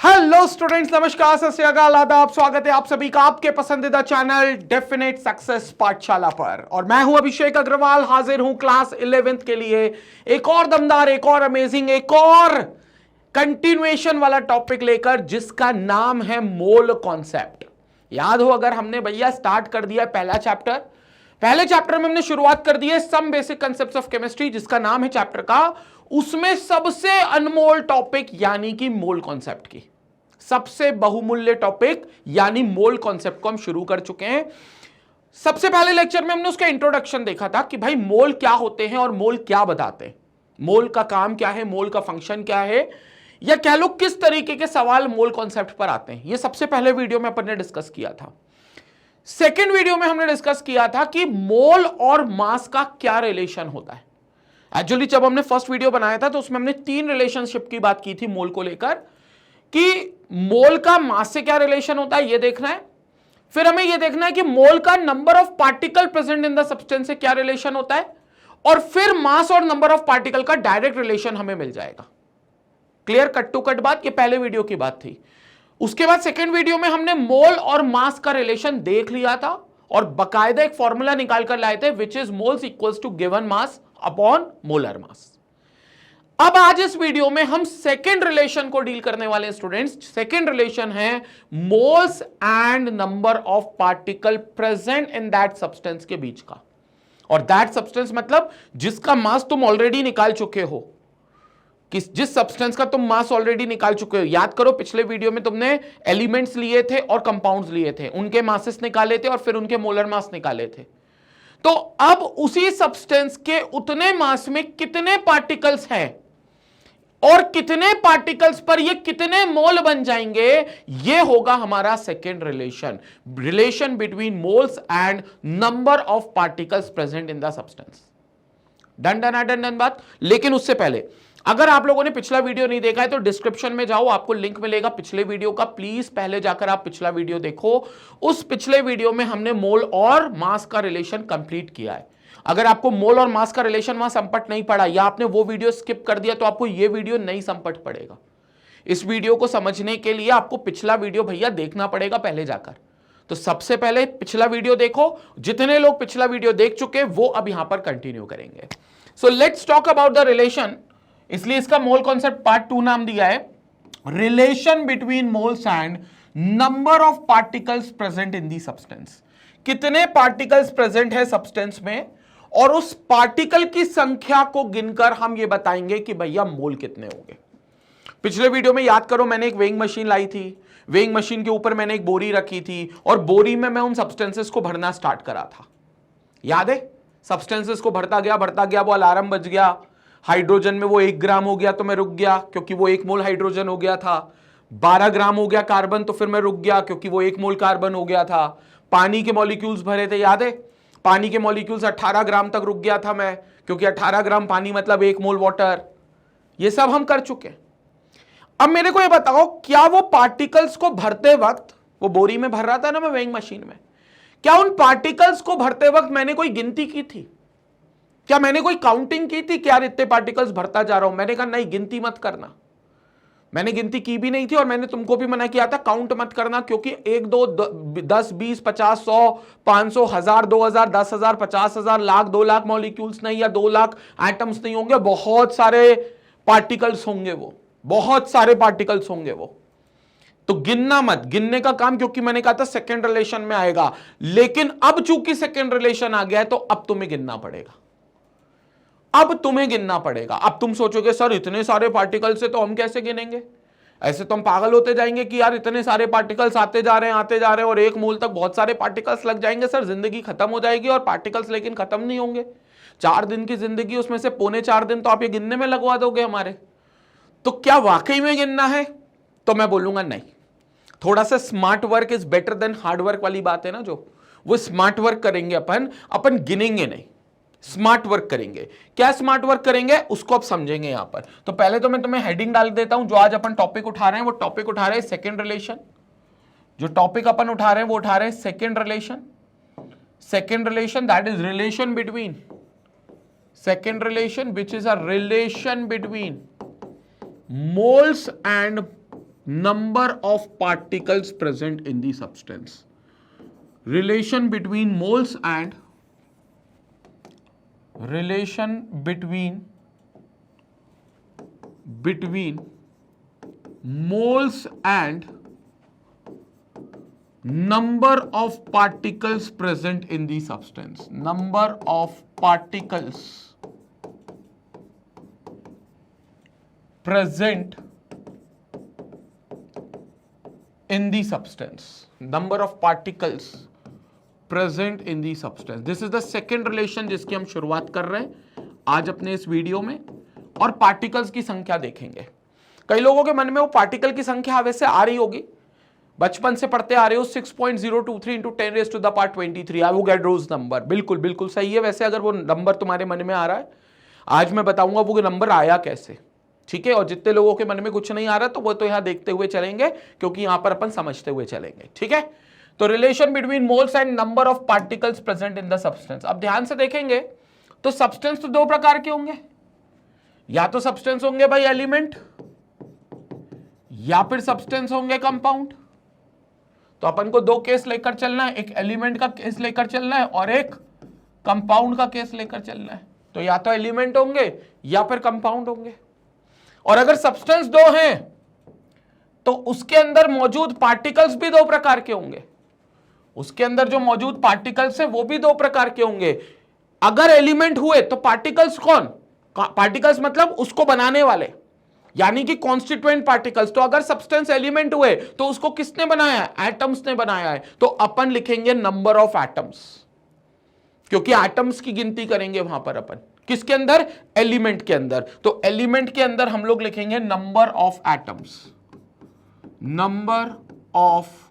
Hello students, नमस्कार, सत श्री अकाल, आदाब, स्वागत है आप सभी का आपके पसंदीदा चैनल डेफिनेट सक्सेस पाठशाला पर। और मैं हूं अभिषेक अग्रवाल, हाजिर हूं क्लास 11th के लिए एक और दमदार, एक और अमेजिंग, एक और कंटिन्यूएशन वाला टॉपिक लेकर, जिसका नाम है मोल कॉन्सेप्ट। याद हो अगर हमने भैया स्टार्ट कर दिया पहला चैप्टर, पहले चैप्टर में हमने शुरुआत कर दी है some basic concepts of chemistry, जिसका नाम है चैप्टर का, उसमें सबसे अनमोल टॉपिक यानी कि मोल कॉन्सेप्ट की सबसे बहुमूल्य टॉपिक यानी मोल कॉन्सेप्ट को हम शुरू कर चुके हैं। सबसे पहले लेक्चर में हमने उसका इंट्रोडक्शन देखा था कि भाई मोल क्या होते हैं और मोल क्या बताते हैं, मोल का काम क्या है, मोल का फंक्शन क्या है, या कह लो किस तरीके के सवाल मोल कॉन्सेप्ट पर आते हैं। यह सबसे पहले वीडियो में अपन ने डिस्कस किया था। सेकेंड वीडियो में हमने डिस्कस किया था कि मोल और मास का क्या रिलेशन होता है। एक्चुअली जब हमने फर्स्ट वीडियो बनाया था तो उसमें हमने 3 रिलेशनशिप की बात की थी मोल को लेकर, कि मोल का मास से क्या रिलेशन होता है ये देखना है, फिर हमें यह देखना है कि मोल का number of particle present in the substance से क्या रिलेशन होता है, और फिर मास और नंबर ऑफ पार्टिकल का डायरेक्ट रिलेशन हमें मिल जाएगा। क्लियर, कट टू कट बात, ये पहले वीडियो की बात थी। उसके बाद सेकेंड वीडियो में हमने मोल और मास का रिलेशन देख लिया था और बकायदा एक फॉर्मूला निकाल कर लाए थे, which is moles equals to given mass upon molar mass. अब आज इस वीडियो में हम सेकेंड रिलेशन को डील करने वाले स्टूडेंट्स। सेकेंड रिलेशन है moles and number of particle present in that substance के बीच का। और दैट सब्सटेंस मतलब जिसका मास तुम ऑलरेडी निकाल चुके हो, जिस सब्सटेंस का तुम मास ऑलरेडी निकाल चुके हो। याद करो पिछले वीडियो में तुमने एलिमेंट्स लिए थे और कंपाउंड्स लिए थे, उनके मासेस निकाले थे और फिर उनके मोलर मास निकाले थे। तो अब उसी सब्सटेंस के उतने मास में कितने पार्टिकल्स हैं और कितने पार्टिकल्स पर ये कितने मोल बन जाएंगे, ये होगा हमारा second relation, relation between moles and number of particles present in the substance. Done done done done बात। लेकिन उससे पहले अगर आप लोगों ने पिछला वीडियो नहीं देखा है तो डिस्क्रिप्शन में जाओ, आपको लिंक मिलेगा पिछले वीडियो का, प्लीज पहले जाकर आप पिछला वीडियो देखो। उस पिछले वीडियो में हमने मोल और मास का रिलेशन कंप्लीट किया है। अगर आपको मोल और मास का रिलेशन वहां संपट नहीं पड़ा या आपने वो वीडियो स्किप कर दिया तो आपको ये वीडियो नहीं संपट पड़ेगा। इस वीडियो को समझने के लिए आपको पिछला वीडियो भैया देखना पड़ेगा पहले जाकर। तो सबसे पहले पिछला वीडियो देखो, जितने लोग पिछला वीडियो देख चुके वो अब यहां पर कंटिन्यू करेंगे। So let's talk about the relation, इसलिए इसका मोल कॉन्सेप्ट पार्ट 2 नाम दिया है, relation between moles and number of particles present in the substance. कितने पार्टिकल्स प्रेजेंट है सब्सटेंस में और उस पार्टिकल की संख्या को गिनकर हम ये बताएंगे कि भैया मोल कितने होंगे। पिछले वीडियो में याद करो मैंने एक वेइंग मशीन लाई थी, वेइंग मशीन के ऊपर मैंने एक बोरी रखी थी और बोरी में मैं उन सब्सटेंसेस को भरना स्टार्ट करा था। याद है, सब्सटेंसेस को भरता गया, वो अलार्म बज गया, हाइड्रोजन में वो 1 ग्राम हो गया तो मैं रुक गया क्योंकि वो 1 मोल हाइड्रोजन हो गया था। 12 ग्राम हो गया कार्बन तो फिर मैं रुक गया क्योंकि वो 1 मोल कार्बन हो गया था। पानी के मॉलिक्यूल्स भरे थे, याद है, पानी के मॉलिक्यूल्स 18 ग्राम तक रुक गया था मैं, क्योंकि 18 ग्राम पानी मतलब 1 मोल वाटर। ये सब हम कर चुके। अब मेरे को ये बताओ, क्या वो पार्टिकल्स को भरते वक्त, वो बोरी में भर रहा था ना मैं वेइंग मशीन में, क्या उन पार्टिकल्स को भरते वक्त मैंने कोई गिनती की थी? क्या मैंने कोई काउंटिंग की थी कि यार इतने पार्टिकल्स भरता जा रहा हूं? मैंने कहा नहीं, गिनती मत करना। मैंने गिनती की भी नहीं थी और मैंने तुमको भी मना किया था काउंट मत करना, क्योंकि 1 2 10 20 50 100 500 1000 2000 10,000 50,000 लाख 2 लाख मॉलिक्यूल्स नहीं या 2 लाख एटम्स नहीं होंगे, बहुत सारे पार्टिकल्स होंगे, वो बहुत सारे पार्टिकल्स होंगे वो। तो गिनना मत, गिनने का काम क्योंकि मैंने कहा था सेकेंड रिलेशन में आएगा। लेकिन अब चूंकि सेकेंड रिलेशन आ गया है तो अब तुम्हें गिनना पड़ेगा, अब तुम्हें गिनना पड़ेगा। अब तुम सोचोगे सर इतने सारे पार्टिकल से तो हम कैसे गिनेंगे, ऐसे तो हम पागल होते जाएंगे कि यार इतने सारे पार्टिकल्स आते जा रहे हैं और 1 मोल तक बहुत सारे पार्टिकल्स लग जाएंगे, सर जिंदगी खत्म हो जाएगी। और पार्टिकल्स लेकिन खत्म नहीं होंगे, 4 दिन की जिंदगी, उसमें से पौने 4 दिन तो आप ये गिनने में लगवा दोगे हमारे। तो क्या वाकई में गिनना है? तो मैं बोलूंगा नहीं, थोड़ा सा smart work is better than hard work वाली बात है ना, जो वो स्मार्ट वर्क करेंगे अपन गिनेंगे नहीं, स्मार्ट वर्क करेंगे। क्या स्मार्ट वर्क करेंगे उसको आप समझेंगे यहां पर। तो पहले तो मैं तुम्हें हेडिंग डाल देता हूं, जो आज अपन टॉपिक उठा रहे हैं वो टॉपिक उठा रहे हैं सेकेंड रिलेशन। जो टॉपिक अपन उठा रहे हैं वो उठा रहे हैं second relation. Second relation that is relation between, second relation which is a relation between moles and number of particles present in the substance. Relation between moles and number of particles present in the substance. Number of particles present in the substance. Number of particles present in the substance. This is the second relation जिसकी हम शुरुआत कर रहे हैं आज अपने इस video में, और पार्टिकल्स की संख्या देखेंगे। कई लोगों के मन में वो पार्टिकल की संख्या वैसे आ रही होगी, बचपन से पढ़ते आ रहे हो 6.023 into 10 raised to the power 23 Avogadro's number. बिल्कुल बिल्कुल सही है। वैसे अगर वो नंबर तुम्हारे मन में आ रहा है, आज मैं बताऊंगा वो नंबर आया कैसे, ठीक है। और जितने लोगों के मन में कुछ नहीं आ रहा तो वो तो यहां देखते हुए चलेंगे, क्योंकि यहां पर अपन समझते हुए चलेंगे, ठीक है। तो relation between moles and number of particles present in the substance. अब ध्यान से देखेंगे तो सब्सटेंस तो दो प्रकार के होंगे, या तो सब्सटेंस होंगे भाई एलिमेंट, या फिर सब्सटेंस होंगे कंपाउंड। तो अपन को दो केस लेकर चलना है, एक एलिमेंट का केस लेकर चलना है और एक कंपाउंड का केस लेकर चलना है। तो या तो एलिमेंट होंगे या फिर कंपाउंड होंगे। और अगर सब्सटेंस दो हैं तो उसके अंदर मौजूद पार्टिकल्स भी दो प्रकार के होंगे, उसके अंदर जो मौजूद पार्टिकल्स है वो भी दो प्रकार के होंगे। अगर एलिमेंट हुए तो पार्टिकल्स कौन, पार्टिकल्स मतलब उसको बनाने वाले, यानी कि कॉन्स्टिट्यूएंट पार्टिकल्स। तो अगर सब्सटेंस एलिमेंट हुए तो उसको किसने बनाया है, एटम्स ने बनाया है। तो अपन लिखेंगे नंबर ऑफ एटम्स, क्योंकि एटम्स की गिनती करेंगे वहां पर अपन, किसके अंदर, एलिमेंट के अंदर। तो एलिमेंट के अंदर हम लोग लिखेंगे number of atoms, number of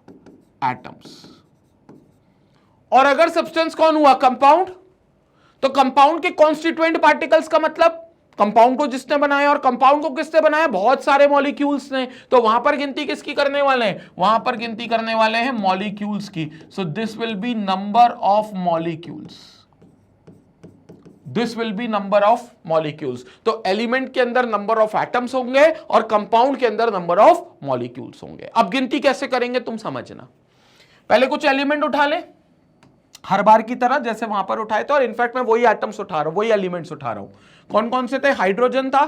atoms. और अगर सब्सटेंस कौन हुआ, कंपाउंड, तो कंपाउंड के कॉन्स्टिट्यूएंट पार्टिकल्स का मतलब कंपाउंड को जिसने बनाया, और कंपाउंड को किसने बनाया, बहुत सारे मॉलिक्यूल्स ने। तो वहां पर गिनती किसकी करने वाले हैं, वहां पर गिनती करने वाले हैं मॉलिक्यूल्स की। So this will be number of molecules, this will be number of molecules. तो एलिमेंट के अंदर नंबर ऑफ एटम्स होंगे और कंपाउंड के अंदर नंबर ऑफ मॉलिक्यूल्स होंगे। अब गिनती कैसे करेंगे तुम समझना। पहले कुछ एलिमेंट उठा ले, हर बार की तरह जैसे वहां पर उठाए थे, और इनफैक्ट मैं वही एटम्स उठा रहा हूं, वही एलिमेंट्स उठा रहा हूं। कौन कौन से थे, हाइड्रोजन था,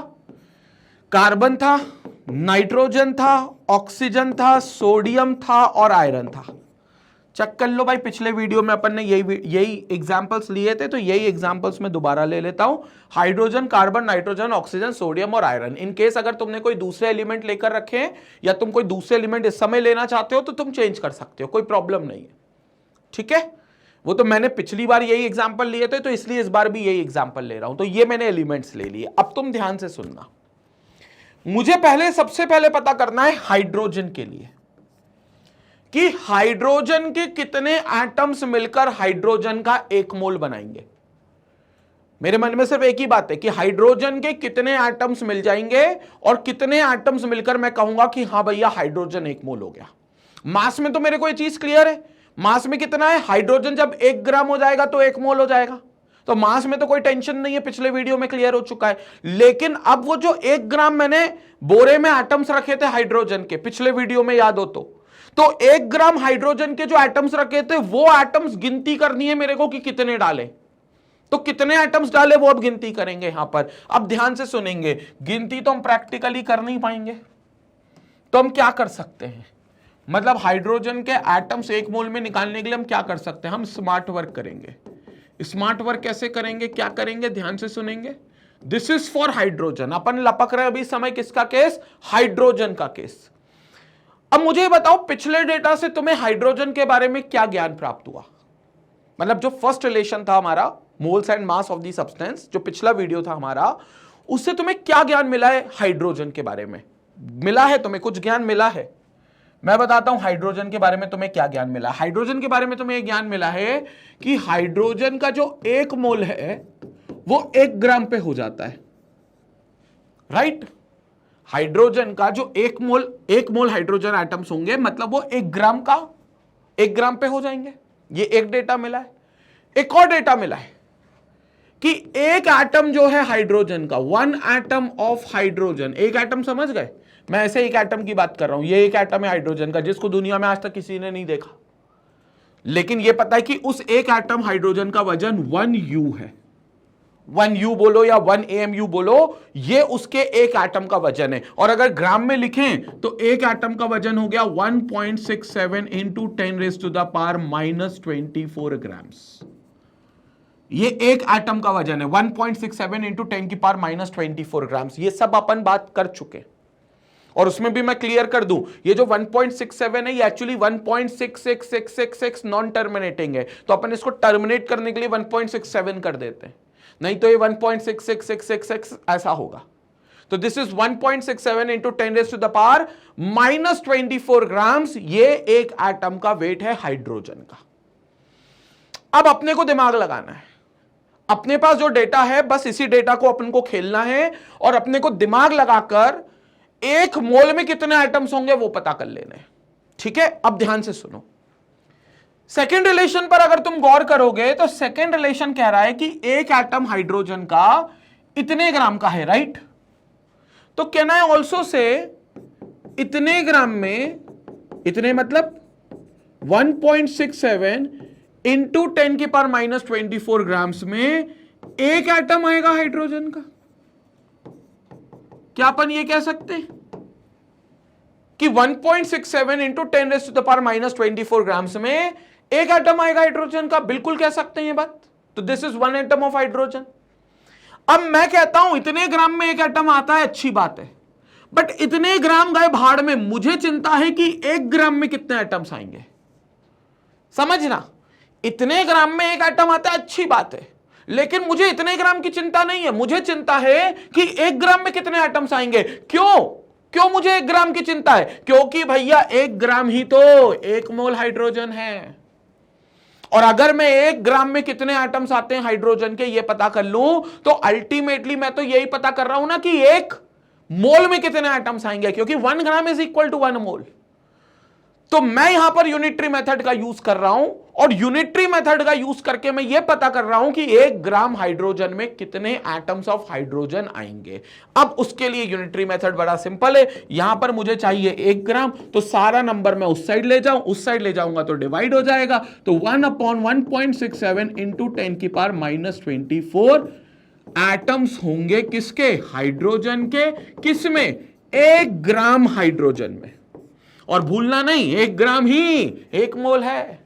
कार्बन था, नाइट्रोजन था, ऑक्सीजन था, सोडियम था और आयरन था। चेक कर लो भाई, पिछले वीडियो में अपन ने यही एग्जांपल्स लिए थे, तो यही एग्जांपल्स मैं दोबारा ले लेता हूं। Hydrogen, carbon, nitrogen, oxygen, sodium और आयरन। इन केस अगर तुमने कोई दूसरे एलिमेंट लेकर रखे हैं या तुम कोई दूसरे एलिमेंट इस समय लेना चाहते हो तो तुम चेंज कर सकते हो, कोई प्रॉब्लम नहीं है, ठीक है। वो तो मैंने पिछली बार यही एग्जांपल लिए थे, तो इसलिए इस बार भी यही एग्जांपल ले रहा हूं। तो ये मैंने एलिमेंट्स ले लिए। अब तुम ध्यान से सुनना, मुझे सबसे पहले पता करना है हाइड्रोजन के लिए कि हाइड्रोजन के कितने एटम्स मिलकर हाइड्रोजन का एक मोल बनाएंगे। मेरे मन में सिर्फ एक ही बात है कि हाइड्रोजन के कितने एटम्स मिल जाएंगे और कितने एटम्स मिलकर मैं कहूंगा कि हां भैया हाइड्रोजन एक मोल हो गया। मास में तो मेरे को ये चीज क्लियर है, मास में कितना है, हाइड्रोजन जब 1 ग्राम हो जाएगा तो 1 मोल हो जाएगा। तो मास में तो कोई टेंशन नहीं है, पिछले वीडियो में क्लियर हो चुका है। लेकिन अब वो जो 1 ग्राम मैंने बोरे में एटम्स रखे थे हाइड्रोजन के, पिछले वीडियो में याद हो तो 1 ग्राम हाइड्रोजन के जो एटम्स रखे थे वो एटम्स गिनती करनी है मेरे को कि कितने डाले। तो कितने एटम्स डाले वो अब गिनती करेंगे यहां पर। अब ध्यान से सुनेंगे, गिनती तो हम प्रैक्टिकली कर नहीं पाएंगे, तो हम क्या कर सकते हैं, मतलब हाइड्रोजन के एटम्स 1 मोल में निकालने के लिए हम क्या कर सकते हैं, हम स्मार्ट वर्क करेंगे। स्मार्ट वर्क कैसे करेंगे, क्या करेंगे, ध्यान से सुनेंगे। दिस इज फॉर हाइड्रोजन, अपन लपक रहे अभी समय किसका केस, हाइड्रोजन का केस। अब मुझे बताओ पिछले डेटा से तुम्हें हाइड्रोजन के बारे में क्या ज्ञान प्राप्त हुआ, मतलब जो फर्स्ट रिलेशन था हमारा moles and mass of the substance, जो पिछला वीडियो था हमारा, उससे तुम्हें क्या ज्ञान मिला है हाइड्रोजन के बारे में, मिला है तुम्हें कुछ ज्ञान मिला है। मैं बताता हूं हाइड्रोजन के बारे में तुम्हें क्या ज्ञान मिला। हाइड्रोजन के बारे में तुम्हें यह ज्ञान मिला है कि हाइड्रोजन का जो 1 मोल है वो 1 ग्राम पे हो जाता है, राइट। हाइड्रोजन का जो 1 मोल हाइड्रोजन एटम्स होंगे, मतलब वो 1 ग्राम पे हो जाएंगे। ये एक डेटा मिला है। एक और डेटा मिला है कि एक एटम जो है हाइड्रोजन का, 1 एटम ऑफ हाइड्रोजन, एक एटम समझ गए, मैं ऐसे एक एटम की बात कर रहा हूं, ये एक एटम है हाइड्रोजन का जिसको दुनिया में आज तक किसी ने नहीं देखा, लेकिन ये पता है कि उस एक एटम हाइड्रोजन का वजन 1U है। 1U बोलो या 1 AMU बोलो, ये उसके एक एटम का वजन है। और अगर ग्राम में लिखें तो एक एटम का वजन हो गया 1.67 इंटू 10⁻⁻24 ग्राम्स। ये एक एटम का वजन है 1.67 इंटू 10⁻⁻24 ग्राम्स। ये सब अपन बात कर चुके, और उसमें भी मैं क्लियर कर दूं, ये जो 1.67 है ये एक्चुअली 1.66666 नॉन टर्मिनेटिंग है, तो अपन इसको टर्मिनेट करने के लिए 1.67 कर देते हैं, नहीं तो ये 1.66666 ऐसा होगा। तो दिस इज 1.67 इंटू 10⁻⁻24 ग्राम्स। ये एक एटम का वेट है हाइड्रोजन का। अब अपने को दिमाग लगाना है, अपने पास जो डेटा है बस इसी डेटा को अपन को खेलना है, और अपने को दिमाग लगाकर एक मोल में कितने एटम्स होंगे वो पता कर लेने हैं। ठीक है, अब ध्यान से सुनो। सेकेंड रिलेशन पर अगर तुम गौर करोगे तो सेकेंड रिलेशन कह रहा है कि एक एटम हाइड्रोजन का इतने ग्राम का है, राइट? तो कैन आई ऑल्सो से इतने ग्राम में, इतने मतलब 1.67 इंटू 10⁻⁻24 ग्राम्स में एक एटम आएगा हाइड्रोजन का। क्या अपन ये कह सकते हैं कि 1.67 इंटू 10⁻⁻24 ग्राम्स में एक एटम आएगा हाइड्रोजन का? बिल्कुल कह सकते हैं ये बात। तो this is 1 atom of hydrogen. अब मैं कहता हूं इतने ग्राम में एक एटम आता है, अच्छी बात है, बट इतने ग्राम गए भाड़ में, मुझे चिंता है कि 1 ग्राम में कितने एटम्स आएंगे। समझना, इतने ग्राम में एक एटम आता है, अच्छी बात है, लेकिन मुझे इतने ग्राम की चिंता नहीं है, मुझे चिंता है कि 1 ग्राम में कितने एटम्स आएंगे। क्यों मुझे 1 ग्राम की चिंता है? क्योंकि भैया 1 ग्राम ही तो 1 मोल हाइड्रोजन है, और अगर मैं 1 ग्राम में कितने एटम्स आते हैं हाइड्रोजन के ये पता कर लूं, तो अल्टीमेटली मैं तो यही पता कर रहा हूं ना कि 1 मोल में कितने एटम्स आएंगे, क्योंकि 1 gram is equal to 1 mole. तो मैं यहां पर यूनिटरी मेथड का यूज कर रहा हूं, और यूनिटरी मेथड का यूज करके मैं यह पता कर रहा हूं कि 1 ग्राम हाइड्रोजन में कितने एटम्स ऑफ हाइड्रोजन आएंगे। अब उसके लिए यूनिटरी मेथड बड़ा सिंपल है। यहां पर मुझे चाहिए 1 ग्राम, तो सारा नंबर मैं उस साइड ले जाऊं, उस साइड ले जाऊंगा तो डिवाइड हो जाएगा, तो 1/1.67 इंटू 10⁻⁻24 एटम्स होंगे किसके? हाइड्रोजन के। किसमें? 1 ग्राम हाइड्रोजन में। और भूलना नहीं, 1 ग्राम ही 1 मोल है।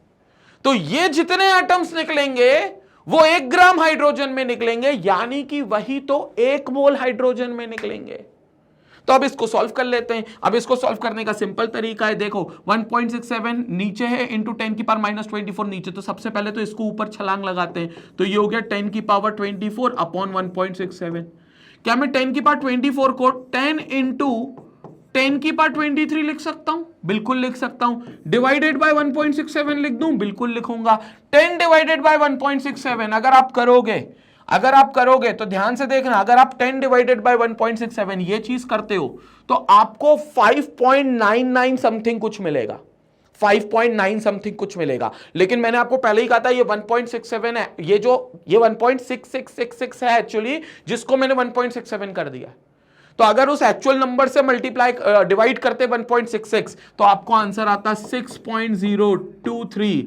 तो ये जितने एटम्स निकलेंगे वो 1 ग्राम हाइड्रोजन में निकलेंगे, यानी कि वही तो 1 मोल हाइड्रोजन में निकलेंगे। तो अब इसको सॉल्व कर लेते हैं। अब इसको सॉल्व करने का सिंपल तरीका है, देखो 1.67 नीचे है इंटू 10⁻⁻24 नीचे, तो सबसे पहले तो इसको ऊपर छलांग लगाते हैं, तो ये हो गया 10⁻24 अपॉन 1.67। क्या मैं 10⁻24 को 10 इंटू 10⁻23 लिख सकता हूं? बिल्कुल लिख सकता हूं। डिवाइडेड बाय 1.67 लिख दूं? बिल्कुल लिखूंगा। 10 डिवाइडेड बाय 1.67 अगर आप करोगे तो ध्यान से देखना, अगर आप 10 डिवाइडेड बाय 1.67 ये चीज करते हो तो आपको 5.99 समथिंग कुछ मिलेगा, 5.9 समथिंग कुछ मिलेगा। लेकिन मैंने आपको पहले ही कहा था ये 1.67 है, ये 1.6666 है एक्चुअली, जिसको मैंने 1.67 कर दिया। तो अगर उस एक्चुअल नंबर से मल्टीप्लाई डिवाइड करते 1.66 तो आपको आंसर आता 6.023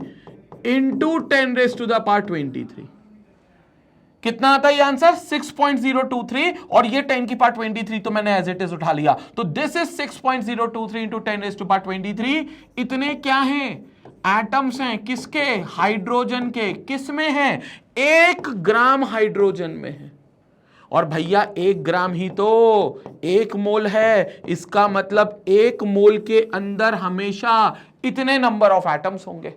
इंटू 10⁻23। कितना आता है ये आंसर? 6.023, और ये 10⁻23 तो मैंने एज इट इज उठा लिया। तो दिस इज 6.023 इंटू 10⁻23। इतने क्या हैं? एटम्स हैं। किसके? हाइड्रोजन के। किस में है? 1 ग्राम हाइड्रोजन में है। और भैया 1 ग्राम ही तो 1 मोल है, इसका मतलब 1 मोल के अंदर हमेशा इतने नंबर ऑफ एटम्स होंगे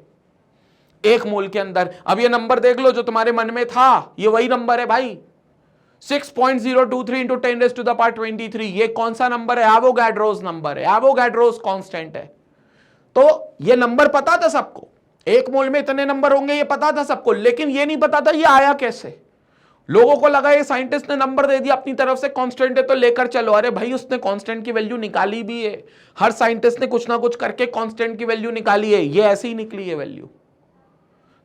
1 मोल के अंदर। अब ये नंबर देख लो जो तुम्हारे मन में था, ये वही नंबर है भाई, 6.023 इंटू 10⁻23। ये कौन सा नंबर है? एवोगाड्रोस नंबर है, एवोगाड्रोस कांस्टेंट है। तो ये नंबर पता था सबको, 1 मोल में इतने नंबर होंगे ये पता था सबको, लेकिन ये नहीं पता था ये आया कैसे। लोगों को लगा ये साइंटिस्ट ने नंबर दे दिया अपनी तरफ से, कांस्टेंट है तो लेकर चलो। अरे भाई उसने कांस्टेंट की वैल्यू निकाली भी है, हर साइंटिस्ट ने कुछ ना कुछ करके कांस्टेंट की वैल्यू निकाली है, ये ऐसे ही निकली है वैल्यू।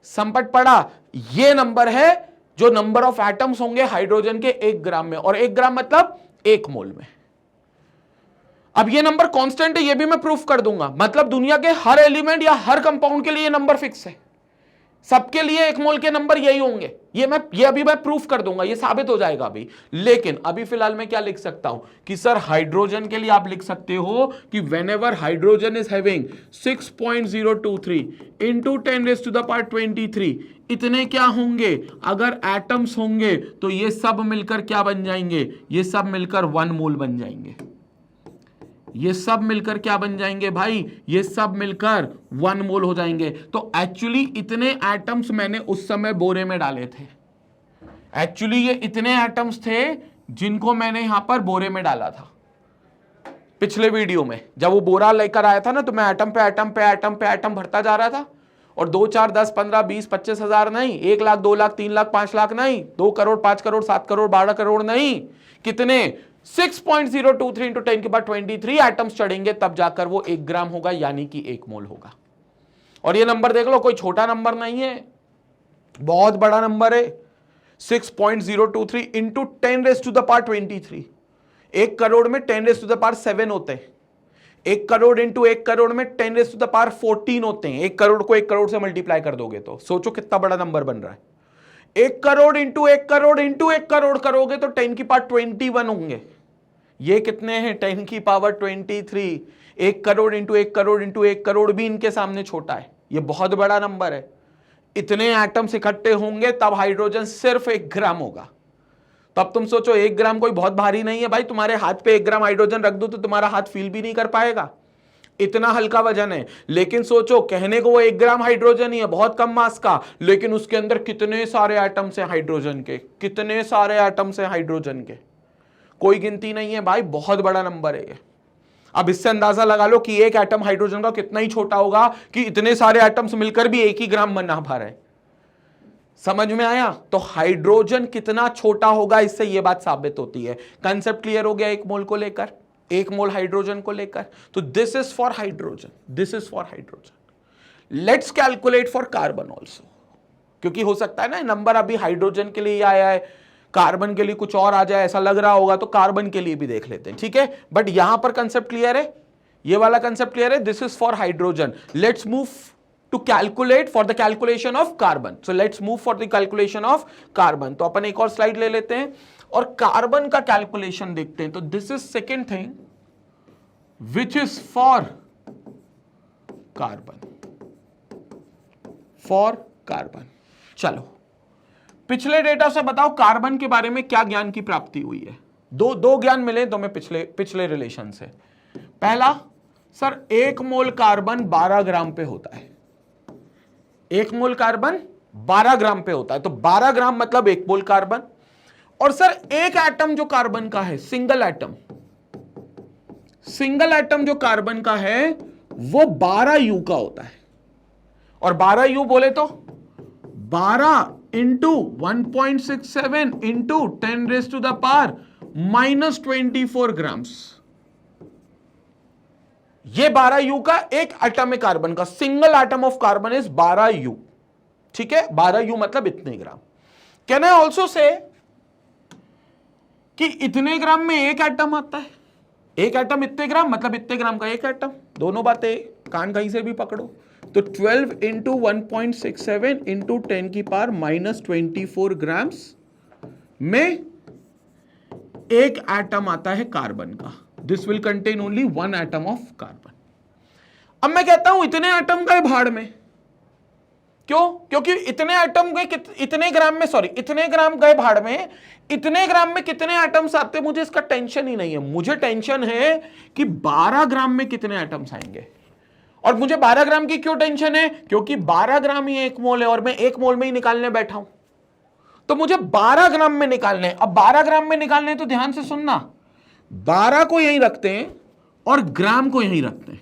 संपट पड़ा, ये नंबर है जो नंबर ऑफ एटम्स होंगे हाइड्रोजन के 1 ग्राम में, और 1 ग्राम मतलब 1 मोल में। अब ये नंबर कांस्टेंट है, ये भी मैं प्रूफ कर दूंगा, मतलब दुनिया के हर एलिमेंट या हर कंपाउंड के लिए ये नंबर फिक्स है, सबके लिए 1 मोल के नंबर यही होंगे। ये अभी मैं प्रूफ कर दूंगा, ये साबित हो जाएगा अभी। लेकिन अभी फिलहाल मैं क्या लिख सकता हूं कि सर हाइड्रोजन के लिए आप लिख सकते हो कि whenever hydrogen is having 6.023 into 10⁻23, इतने क्या होंगे, अगर एटम्स होंगे तो ये सब मिलकर क्या बन जाएंगे, ये सब मिलकर 1 मोल बन जाएंगे। ये सब मिलकर क्या बन जाएंगे भाई, ये सब मिलकर 1 मोल हो जाएंगे। तो एक्चुअली इतने एटम्स मैंने उस समय बोरे में डाले थे, एक्चुअली ये इतने एटम्स थे जिनको मैंने यहां पर बोरे में डाला था। पिछले वीडियो में जब वो बोरा लेकर आया था ना, तो मैं एटम पे एटम पे एटम पे एटम भरता जा रहा था, और 2, 4, 10, 15, 20, 25 हजार नहीं, 1 लाख, 2 लाख, 3 लाख, 5 लाख नहीं, 2 करोड़, 5 करोड़, 7 करोड़, 12 करोड़ नहीं, कितने 6.023 इंटू 10⁻23 एटम्स चढ़ेंगे, तब जाकर वो 1 ग्राम होगा, यानी कि 1 मोल होगा। और ये नंबर देख लो, कोई छोटा नंबर नहीं है, बहुत बड़ा नंबर है। 6.023 इंटू 10⁻23, 1 करोड़ में 10⁻7 होते हैं। 1 करोड़ इंटू 1 करोड़ में 10⁻14 होते हैं। 1 करोड़ को 1 करोड़ से मल्टीप्लाई कर दोगे तो सोचो कितना बड़ा नंबर बन रहा है। 1 करोड़ इंटू 1 करोड़ इंटू 1 करोड़ करोगे तो 10⁻21 होंगे। ये कितने हैं, 10⁻23। 1 करोड़ इंटू 1 करोड़ इंटू 1 करोड़ भी इनके सामने छोटा है, ये बहुत बड़ा नंबर है। इतने एटम्स इकट्ठे होंगे तब हाइड्रोजन सिर्फ 1 ग्राम होगा। तब तुम सोचो 1 ग्राम कोई बहुत भारी नहीं है भाई, तुम्हारे हाथ पे 1 ग्राम हाइड्रोजन रख दो तो तुम्हारा हाथ फील भी नहीं कर पाएगा, इतना हल्का वजन है। लेकिन सोचो, कहने को वो 1 ग्राम हाइड्रोजन ही है, बहुत कम मास का, लेकिन उसके अंदर कितने सारे एटम्स हैं हाइड्रोजन के, कितने सारे एटम्स हैं हाइड्रोजन के, कोई गिनती नहीं है भाई, बहुत बड़ा नंबर है ये। अब इससे अंदाजा लगा लो कि एक एटम हाइड्रोजन का कितना ही छोटा होगा कि इतने सारे एटम्स मिलकर भी 1 ही ग्राम बना पा रहे। समझ में आया? तो हाइड्रोजन कितना छोटा होगा, इससे यह बात साबित होती है। कंसेप्ट क्लियर हो गया 1 मोल को लेकर, 1 मोल हाइड्रोजन को लेकर। तो this is for hydrogen, this is for hydrogen. Let's calculate for carbon also, क्योंकि हो सकता है ना नंबर अभी हाइड्रोजन के लिए आया है, कार्बन के लिए कुछ और आ जाए, ऐसा लग रहा होगा, तो कार्बन के लिए भी देख लेते हैं, ठीक है। बट यहां पर कंसेप्ट क्लियर है, ये वाला कंसेप्ट क्लियर है, this is for hydrogen. Let's move to calculate for the calculation of carbon. So let's move for the calculation of carbon. तो अपन एक और स्लाइड ले लेते हैं और कार्बन का कैलकुलेशन देखते हैं। तो this is second thing which is for carbon, for carbon. चलो पिछले डेटा से बताओ कार्बन के बारे में क्या ज्ञान की प्राप्ति हुई है। दो ज्ञान मिले तो मैं पिछले रिलेशन से। पहला, सर 1 मोल कार्बन 12 ग्राम पे होता है, 1 मोल कार्बन 12 ग्राम पे होता है, तो 12 ग्राम मतलब 1 मोल कार्बन। और सर एक एटम जो कार्बन का है, सिंगल एटम जो कार्बन का है वो 12 यू का होता है। और 12 यू बोले तो 12 इंटू 1.67 इंटू 10⁻⁻24 ग्राम्स। ये 12 यू का एक एटम है कार्बन का, single atom of carbon is 12 you, ठीक है। 12 यू मतलब इतने ग्राम। कैन आई ऑल्सो से कि इतने ग्राम में एक एटम आता है, एक एटम इतने ग्राम मतलब इतने ग्राम का एक एटम। दोनों बातें कान कहीं से भी पकड़ो। तो 12 इंटू 1.67 इंटू 10⁻⁻24 ग्राम्स में एक एटम आता है कार्बन का। This will contain only 1 atom of carbon. अब मैं कहता हूं इतने एटम गए भाड़ में, क्यों? क्योंकि इतने एटम गए, इतने ग्राम में, सॉरी इतने ग्राम गए भाड़ में, इतने ग्राम में कितने एटम्स आते, मुझे इसका टेंशन ही नहीं है। मुझे टेंशन है कि 12 ग्राम में कितने एटम्स आएंगे। और मुझे 12 ग्राम की क्यों टेंशन है? क्योंकि 12 ग्राम ही 1 मोल है और मैं 1 मोल में ही निकालने बैठा हूं, तो मुझे 12 ग्राम में निकालने। अब 12 ग्राम में निकालने तो ध्यान से सुनना, 12 को यहीं रखते हैं और ग्राम को यहीं रखते हैं,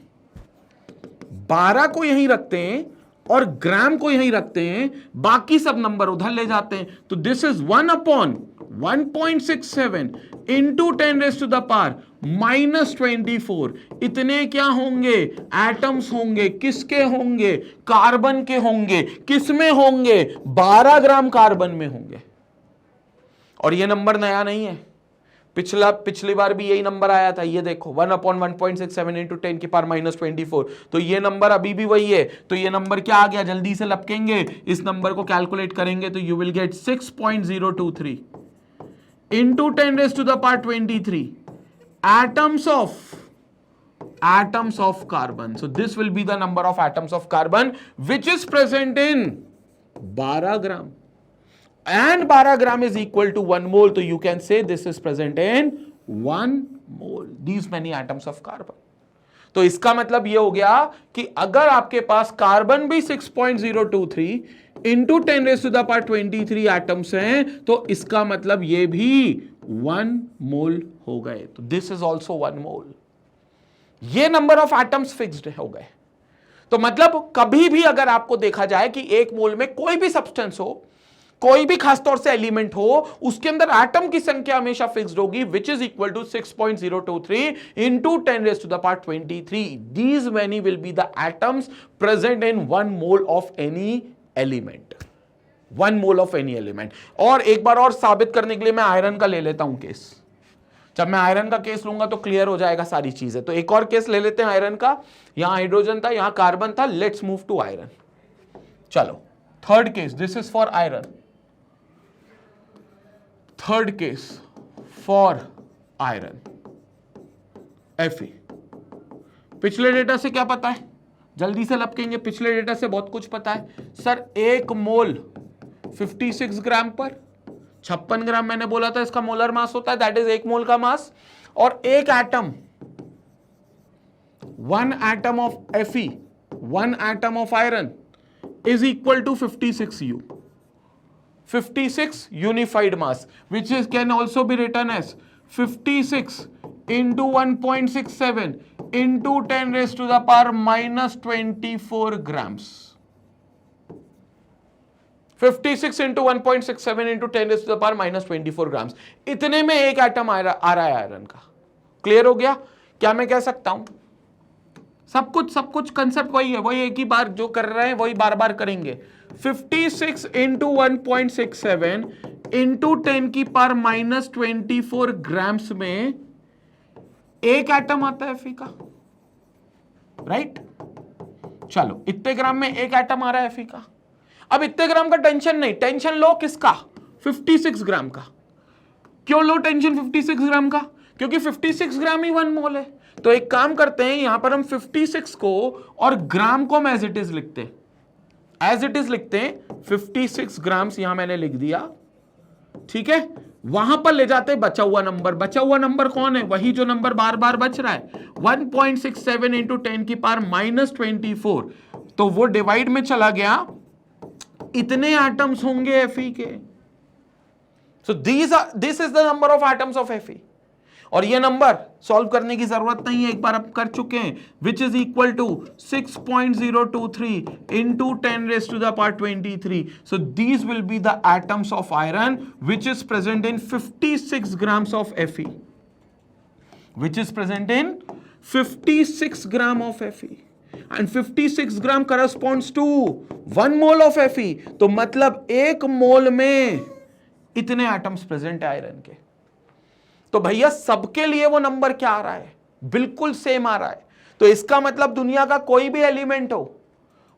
12 को यहीं रखते हैं और ग्राम को यहीं रखते हैं, बाकी सब नंबर उधर ले जाते हैं। तो दिस इज 1/1.67 इंटू 10⁻⁻24। इतने क्या होंगे? एटम्स होंगे। किसके होंगे? कार्बन के होंगे। किसमें होंगे? 12 ग्राम कार्बन में होंगे। और यह नंबर नया नहीं है, पिछली बार भी यही नंबर आया था, ये देखो 1/1.67 इंटू 10 की पावर -24। तो ये नंबर अभी भी वही है। तो ये नंबर क्या आ गया, जल्दी से लपकेंगे, इस नंबर को कैलकुलेट करेंगे तो you will get 6.023 into 10⁻23 atoms of carbon. So this will be the number of atoms of carbon which is present in 12 gram. And 12 gram is equal to 1 mole. So you can say this is present in 1 mole. These many atoms of carbon. तो इसका मतलब ये हो गया कि अगर आपके पास carbon भी 6.023 इंटू 10⁻23 एटम्स हैं तो इसका मतलब ये भी 1 मोल हो गए। तो दिस इज ऑल्सो 1 मोल। ये नंबर ऑफ एटम्स फिक्स्ड हो गए। तो मतलब कभी भी अगर आपको देखा जाए कि एक मोल में कोई भी सब्सटेंस हो, कोई भी खासतौर से एलिमेंट हो, उसके अंदर एटम की संख्या हमेशा फिक्स्ड होगी, which is equal to 6.023 into 10⁻23। These many will be the atoms present in 1 mole of any element. 1 mole of any element. और एक बार और साबित करने के लिए मैं आयरन का ले लेता हूं केस। जब मैं आयरन का केस लूंगा तो क्लियर हो जाएगा सारी चीजें। तो एक और केस ले लेते हैं आयरन का। यहां हाइड्रोजन था, यहां कार्बन था। Let's move to iron. चलो third case, this is for iron. Third case for iron Fe। पिछले डेटा से क्या पता है, जल्दी से लपकेंगे। पिछले डेटा से बहुत कुछ पता है सर। 1 मोल 56 ग्राम पर 56 ग्राम मैंने बोला था इसका मोलर मास होता है, दैट इज 1 मोल का मास। और एक atom, 1 atom of Fe, 1 atom of iron is equal to 56 U। 56 unified mass, which is can also be written as 56 into 1.67 into 10⁻⁻24 grams. 56 into 1.67 into 10⁻⁻24 grams। इतने में एक atom आ रहा है आयरन का। Clear हो गया? क्या मैं कह सकता हूं सब कुछ कंसेप्ट वही है, वही एक ही बार जो कर रहे हैं वही बार बार करेंगे। 56 इंटू 1.67 इंटू 10⁻⁻24 ग्राम्स में एक एटम आता है Fe का, राइट? चलो इतने ग्राम में एक एटम आ रहा है Fe का। अब इतने ग्राम का टेंशन नहीं, टेंशन लो किसका? 56 ग्राम का। क्यों लो टेंशन 56 ग्राम का? क्योंकि 56 ग्राम ही 1 मोल है। तो एक काम करते हैं, यहां पर हम 56 को और ग्राम को हम एज इट इज लिखते हैं। एज इट इज लिखते हैं 56 ग्राम्स, यहां मैंने लिख दिया, ठीक है। वहां पर ले जाते हैं बचा हुआ नंबर। बचा हुआ नंबर कौन है? वही जो नंबर बार बार बच रहा है, 1.67 इंटू 10⁻⁻24। तो वो डिवाइड में चला गया, इतने एटम्स होंगे Fe के। सो this is the number of atoms of Fe। और ये नंबर सॉल्व करने की जरूरत नहीं है, एक बार अब कर चुके हैं, which is equal to 6.023 into 10⁻23। So these will be the atoms of iron which is present in 56 grams of Fe, which is present in 56 gram of Fe। And 56 gram corresponds to 1 mole of Fe। तो मतलब 1 मोल में इतने atoms present है iron के। तो भैया सबके लिए वो नंबर क्या आ रहा है? बिल्कुल सेम आ रहा है। तो इसका मतलब दुनिया का कोई भी एलिमेंट हो,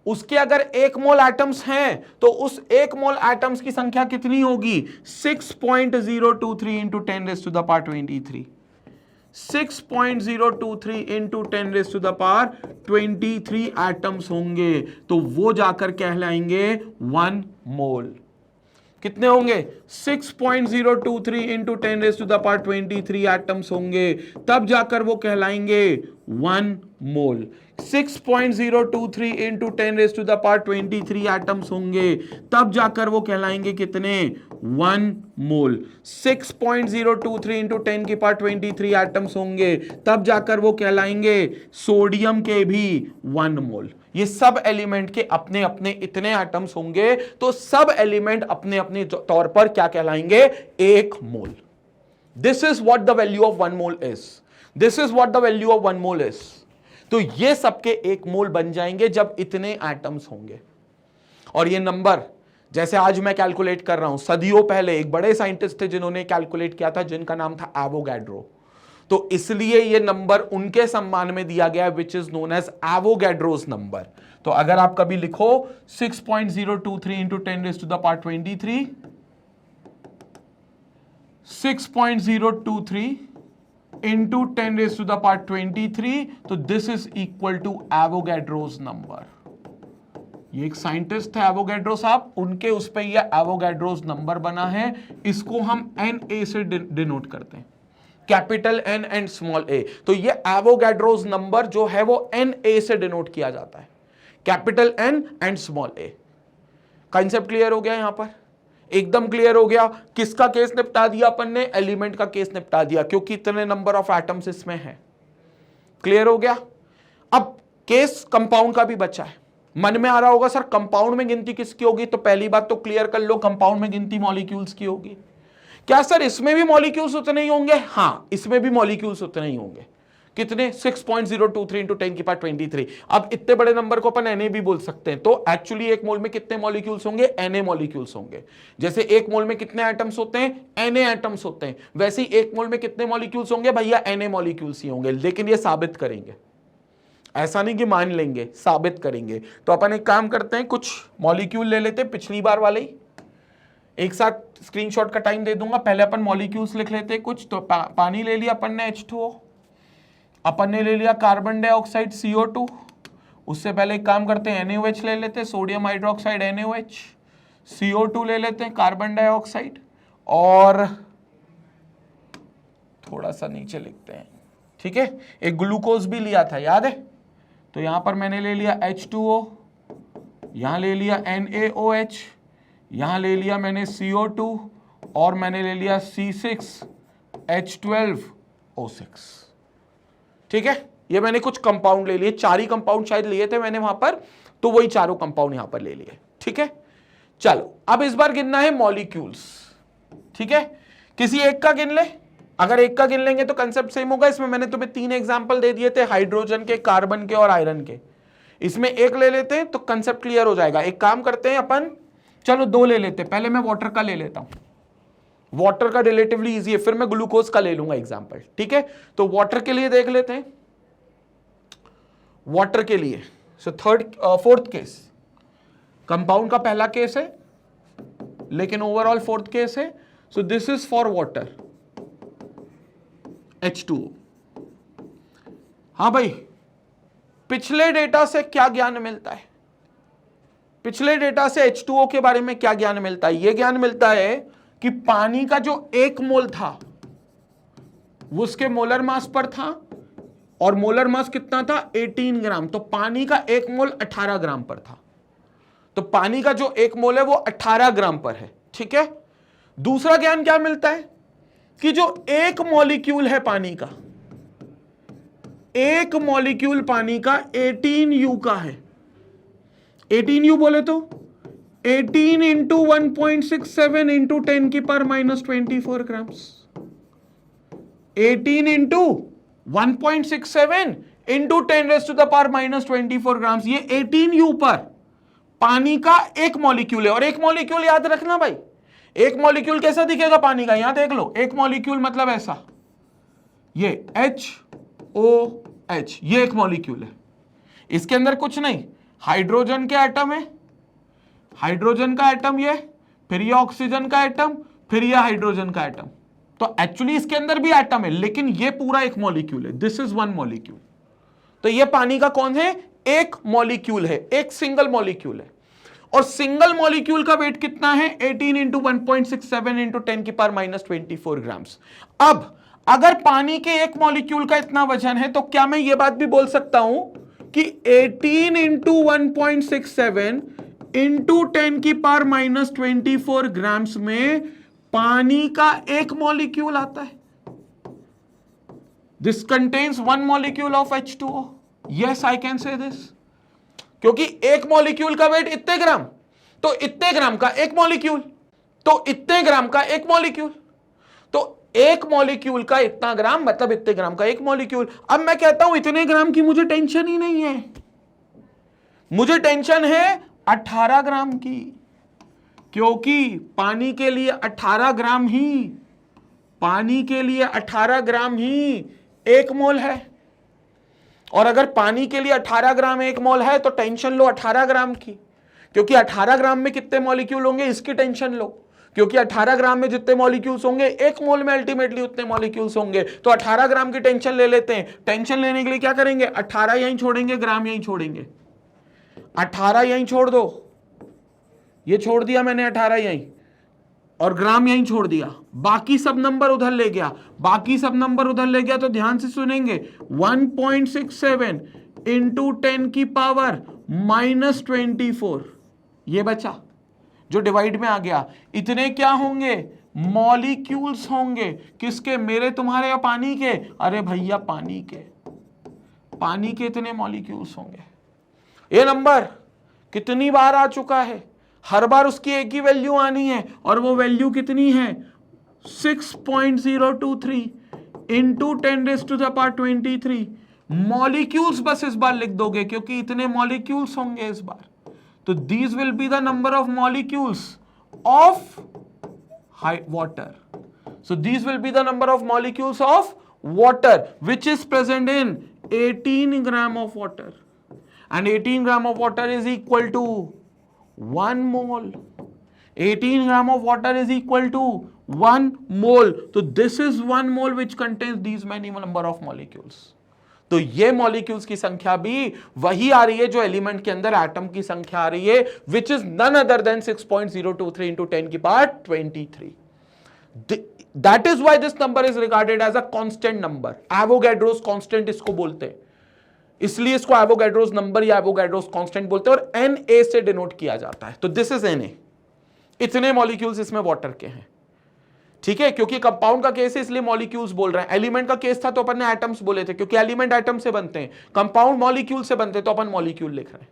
उसके अगर 1 मोल एटम्स हैं तो उस 1 मोल एटम्स की संख्या कितनी होगी? 6.023 इंटू 10⁻23। 6.023 इंटू 10⁻23 एटम्स होंगे। तो वो जाकर कहलाएंगे 1 मोल। कितने होंगे? 6.023 इंटू 10⁻23 एटम्स होंगे, तब जाकर वो कहलाएंगे 1 मोल। 6.023 इंटू 10⁻23 एटम्स होंगे, तब जाकर वो कहलाएंगे कितने? 1 मोल। 6.023 इंटू 10⁻23 एटम्स होंगे, तब जाकर वो कहलाएंगे सोडियम के भी 1 मोल। ये सब एलिमेंट के अपने अपने इतने एटम्स होंगे, तो सब एलिमेंट अपने अपने तौर पर क्या कहलाएंगे? 1 mole. This is what the value of 1 mole is. This is what the value of 1 mole is. तो ये सबके 1 मोल बन जाएंगे जब इतने एटम्स होंगे। और ये नंबर जैसे आज मैं कैलकुलेट कर रहा हूं, सदियों पहले एक बड़े साइंटिस्ट थे जिन्होंने कैलकुलेट किया था, जिनका नाम था एवोगैड्रो। तो इसलिए ये नंबर उनके सम्मान में दिया गया, which is known as Avogadro's number. तो अगर आप कभी लिखो 6.023 इंटू 10⁻23, 6.023 इंटू 10⁻23, तो this is equal to Avogadro's number. ये एक साइंटिस्ट थे एवोगैड्रो साहब, उनके उस पे ये एवोगैड्रोस नंबर बना है। इसको हम NA से डिनोट करते हैं, capital N and small a। तो ये एवोगैड्रोस नंबर जो है वो NA से डिनोट किया जाता है, capital N and small a। Concept clear हो गया? यहां पर एकदम क्लियर हो गया। किसका केस निपटा दिया अपन ने? एलिमेंट का केस निपटा दिया, क्योंकि इतने नंबर ऑफ एटम्स इसमें है। क्लियर हो गया? अब केस कंपाउंड का भी बचा है। मन में आ रहा होगा सर कंपाउंड में गिनती किसकी होगी? तो पहली बात तो क्लियर कर लो, कंपाउंड में गिनती मॉलिक्यूल्स की होगी। क्या सर इसमें भी मॉलिक्यूल्स उतने ही होंगे? हाँ, इसमें भी मॉलिक्यूल्स उतने ही होंगे। कितने? 6.023 इंटू 10⁻23। अब इतने बड़े नंबर को अपन Na भी बोल सकते हैं। तो एक्चुअली एक मोल में कितने मॉलिक्यूल्स होंगे? Na मॉलिक्यूल्स होंगे। जैसे एक मोल में कितने एटम्स होते हैं? Na एटम्स होते हैं। वैसे ही एक मोल में कितने मॉलिक्यूल्स होंगे? भैया Na मॉलिक्यूल्स ही होंगे। लेकिन ये साबित करेंगे, ऐसा नहीं कि मान लेंगे, साबित करेंगे। तो अपन एक काम करते हैं, कुछ मॉलिक्यूल ले लेते हैं पिछली बार वाले ही। एक साथ स्क्रीनशॉट का टाइम दे दूंगा। पहले अपन मॉलिक्यूल्स लिख लेते हैं कुछ। तो पानी ले लिया अपन ने H2O, अपन ने ले लिया कार्बन डाइऑक्साइड CO2। उससे पहले एक काम करते हैं, NaOH ले लेते हैं, सोडियम हाइड्रोक्साइड NaOH, CO2 ले लेते हैं, कार्बन डाइऑक्साइड, और थोड़ा सा नीचे लिखते हैं, ठीक है। एक ग्लूकोज भी लिया था, याद है? तो यहां पर मैंने ले लिया H2O, यहां ले लिया NaOH, यहां ले लिया मैंने CO2, और मैंने ले लिया C6H12O6। ठीक है, ये मैंने कुछ कंपाउंड ले लिए, 4 ही कंपाउंड शायद लिए थे मैंने वहां पर, तो वही चारों कंपाउंड यहां पर ले लिए। ठीक है, चलो अब इस बार गिनना है मॉलिक्यूल्स। ठीक है, किसी एक का गिन ले। अगर एक का गिन लेंगे तो कंसेप्ट सेम होगा। इसमें मैंने तुम्हें 3 एग्जांपल दे दिए थे, हाइड्रोजन के, कार्बन के और आयरन के। इसमें एक ले लेते हैं तो कंसेप्ट क्लियर हो जाएगा। एक काम करते हैं अपन, चलो 2 ले लेते हैं। पहले मैं वाटर का ले लेता हूं, वाटर का रिलेटिवली इजी है, फिर मैं ग्लूकोज का ले लूंगा एग्जांपल। ठीक है, तो वाटर के लिए देख लेते हैं। वाटर के लिए सो फोर्थ केस, कंपाउंड का पहला केस है लेकिन ओवरऑल फोर्थ केस है। सो this is for water, H2O। हाँ भाई, पिछले डेटा से क्या ज्ञान मिलता है? पिछले डेटा से H2O के बारे में क्या ज्ञान मिलता है? यह ज्ञान मिलता है कि पानी का जो 1 मोल था वो उसके मोलर मास पर था, और मोलर मास कितना था? 18 ग्राम। तो पानी का 1 मोल 18 ग्राम पर था। तो पानी का जो 1 मोल है वो 18 ग्राम पर है। ठीक है, दूसरा ज्ञान क्या मिलता है कि जो एक मॉलिक्यूल है पानी का, एक मॉलिक्यूल पानी का 18U का है। 18U बोले तो 18 into 1.67 into 10⁻⁻24 grams. 18 into 1.67 into 10⁻⁻24 grams. ये 18U पर पानी का एक मॉलिक्यूल है। और एक मॉलिक्यूल याद रखना भाई, एक मॉलिक्यूल कैसा दिखेगा पानी का? यहां देख लो, एक मॉलिक्यूल मतलब ऐसा, ये HOH, ये एक मॉलिक्यूल है। इसके अंदर कुछ नहीं, हाइड्रोजन के एटम है, हाइड्रोजन का एटम ये, फिर ये ऑक्सीजन का एटम, फिर ये हाइड्रोजन का एटम। तो एक्चुअली इसके अंदर भी एटम है, लेकिन ये पूरा एक मॉलिक्यूल है। This is 1 molecule. तो ये पानी का कौन है? एक मॉलिक्यूल है, एक सिंगल मॉलिक्यूल है। और सिंगल मॉलिक्यूल का वेट कितना है? 18 इंटू 1.67 इंटू 10⁻⁻24 ग्राम्स। अब अगर पानी के एक मॉलिक्यूल का इतना वजन है, तो क्या मैं ये बात भी बोल सकता हूं कि 18 इंटू 1.67 इंटू 10⁻⁻24 ग्राम्स में पानी का एक मॉलिक्यूल आता है? This contains 1 molecule of H2O। Yes, I can say this, क्योंकि एक मॉलिक्यूल का वेट इतने ग्राम, तो इतने ग्राम का एक मॉलिक्यूल, तो इतने ग्राम का एक मॉलिक्यूल, तो एक मॉलिक्यूल का इतना ग्राम मतलब इतने ग्राम का एक मॉलिक्यूल। अब मैं कहता हूं इतने ग्राम की मुझे टेंशन ही नहीं है, मुझे टेंशन है 18 ग्राम की। क्योंकि पानी के लिए 18 ग्राम ही, पानी के लिए 18 ग्राम ही 1 मोल है। और अगर पानी के लिए 18 ग्राम 1 मोल है तो टेंशन लो 18 ग्राम की, क्योंकि 18 ग्राम में कितने मॉलिक्यूल होंगे इसकी टेंशन लो, क्योंकि 18 ग्राम में जितने मॉलिक्यूल्स होंगे 1 मोल में अल्टीमेटली उतने मॉलिक्यूल्स होंगे। तो 18 ग्राम की टेंशन ले लेते हैं। टेंशन लेने के लिए क्या करेंगे, 18 यहीं छोड़ेंगे, ग्राम यहीं छोड़ेंगे। 18 यहीं छोड़ दो, ये छोड़ दिया मैंने 18 यहीं, और ग्राम यहीं छोड़ दिया, बाकी सब नंबर उधर ले गया, बाकी सब नंबर उधर ले गया। तो ध्यान से सुनेंगे, 1.67 इंटू 10 की पावर -24 ये बचा जो डिवाइड में आ गया। इतने क्या होंगे, मॉलिक्यूल्स होंगे। किसके, मेरे, तुम्हारे या पानी के? अरे भैया पानी के, पानी के इतने मॉलिक्यूल्स होंगे। ये नंबर कितनी बार आ चुका है, हर बार उसकी एक ही वैल्यू आनी है, और वो वैल्यू कितनी है, 6.023 इंटू 10⁻23 मॉलिक्यूल्स। बस इस बार लिख दोगे क्योंकि इतने मॉलिक्यूल्स होंगे इस बार। तो these will be the number of molecules of water. So these will be the number of molecules of water which is present in 18 gram of water, and 18 gram of water is equal to 1 mole. 18 gram of water is equal to 1 mole. So this is 1 mole which contains these many number of molecules. तो ये molecules की संख्या भी वही आ रही है जो element के अंदर एटम की संख्या आ रही है, which is none other than 6.023 into 10 की power 23. That is why this number is regarded as a constant number. Avogadro's constant इसको बोलते हैं, इसलिए इसको एवोगैड्रोस नंबर या एवोगैड्रोस कांस्टेंट बोलते हैं, और Na से डिनोट किया जाता है. तो दिस इज Na. इतने मॉलिक्यूल्स इसमें वाटर के हैं, ठीक है, क्योंकि कंपाउंड का केस है इसलिए मॉलिक्यूल्स बोल रहे हैं. एलिमेंट का केस था तो अपन ने एटम्स बोले थे, क्योंकि एलिमेंट एटम से बनते हैं, कंपाउंड मॉलिक्यूल से बनते हैं, तो अपन मॉलिक्यूल लिख रहे हैं.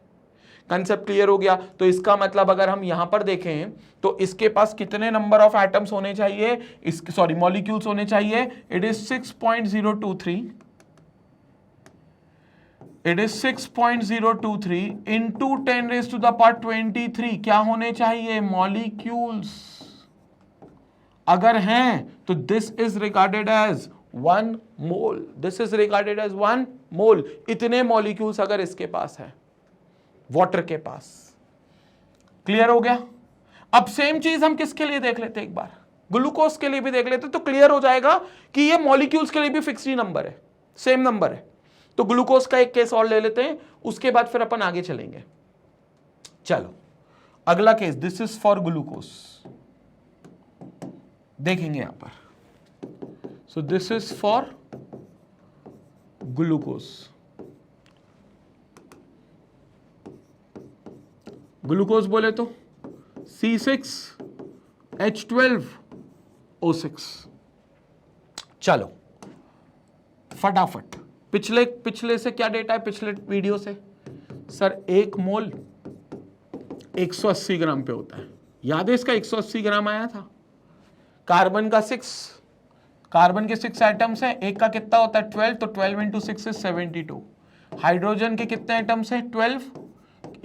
कंसेप्ट क्लियर हो गया? तो इसका मतलब अगर हम यहां पर देखें तो इसके पास कितने नंबर ऑफ एटम्स होने चाहिए, सॉरी मॉलिक्यूल्स होने चाहिए. It is 6.023, it is 6.023 into 10⁻23 क्या होने चाहिए, मॉलिक्यूल्स. अगर हैं तो this is regarded as 1 mole, this is regarded as 1 mole. इतने मॉलिक्यूल्स अगर इसके पास है वाटर के पास. क्लियर हो गया? अब सेम चीज हम किसके लिए देख लेते, एक बार ग्लूकोज के लिए भी देख लेते, तो क्लियर हो जाएगा कि ये मॉलिक्यूल्स के लिए भी फिक्स्ड नंबर है, सेम नंबर है. तो ग्लूकोज का एक केस और ले लेते हैं, उसके बाद फिर अपन आगे चलेंगे. चलो अगला case, this is for glucose, देखेंगे यहां पर. सो this is for glucose. Glucose बोले तो C6H12O6. चलो फटाफट, पिछले से क्या डेटा है, पिछले वीडियो से सर 1 मोल 180 ग्राम पे होता है, याद है इसका 180 ग्राम आया था. कार्बन का 6, कार्बन के 6 एटम्स हैं, एक का कितना होता है 12, तो 12 इंटू 6 इज 72. हाइड्रोजन के कितने एटम्स हैं 12,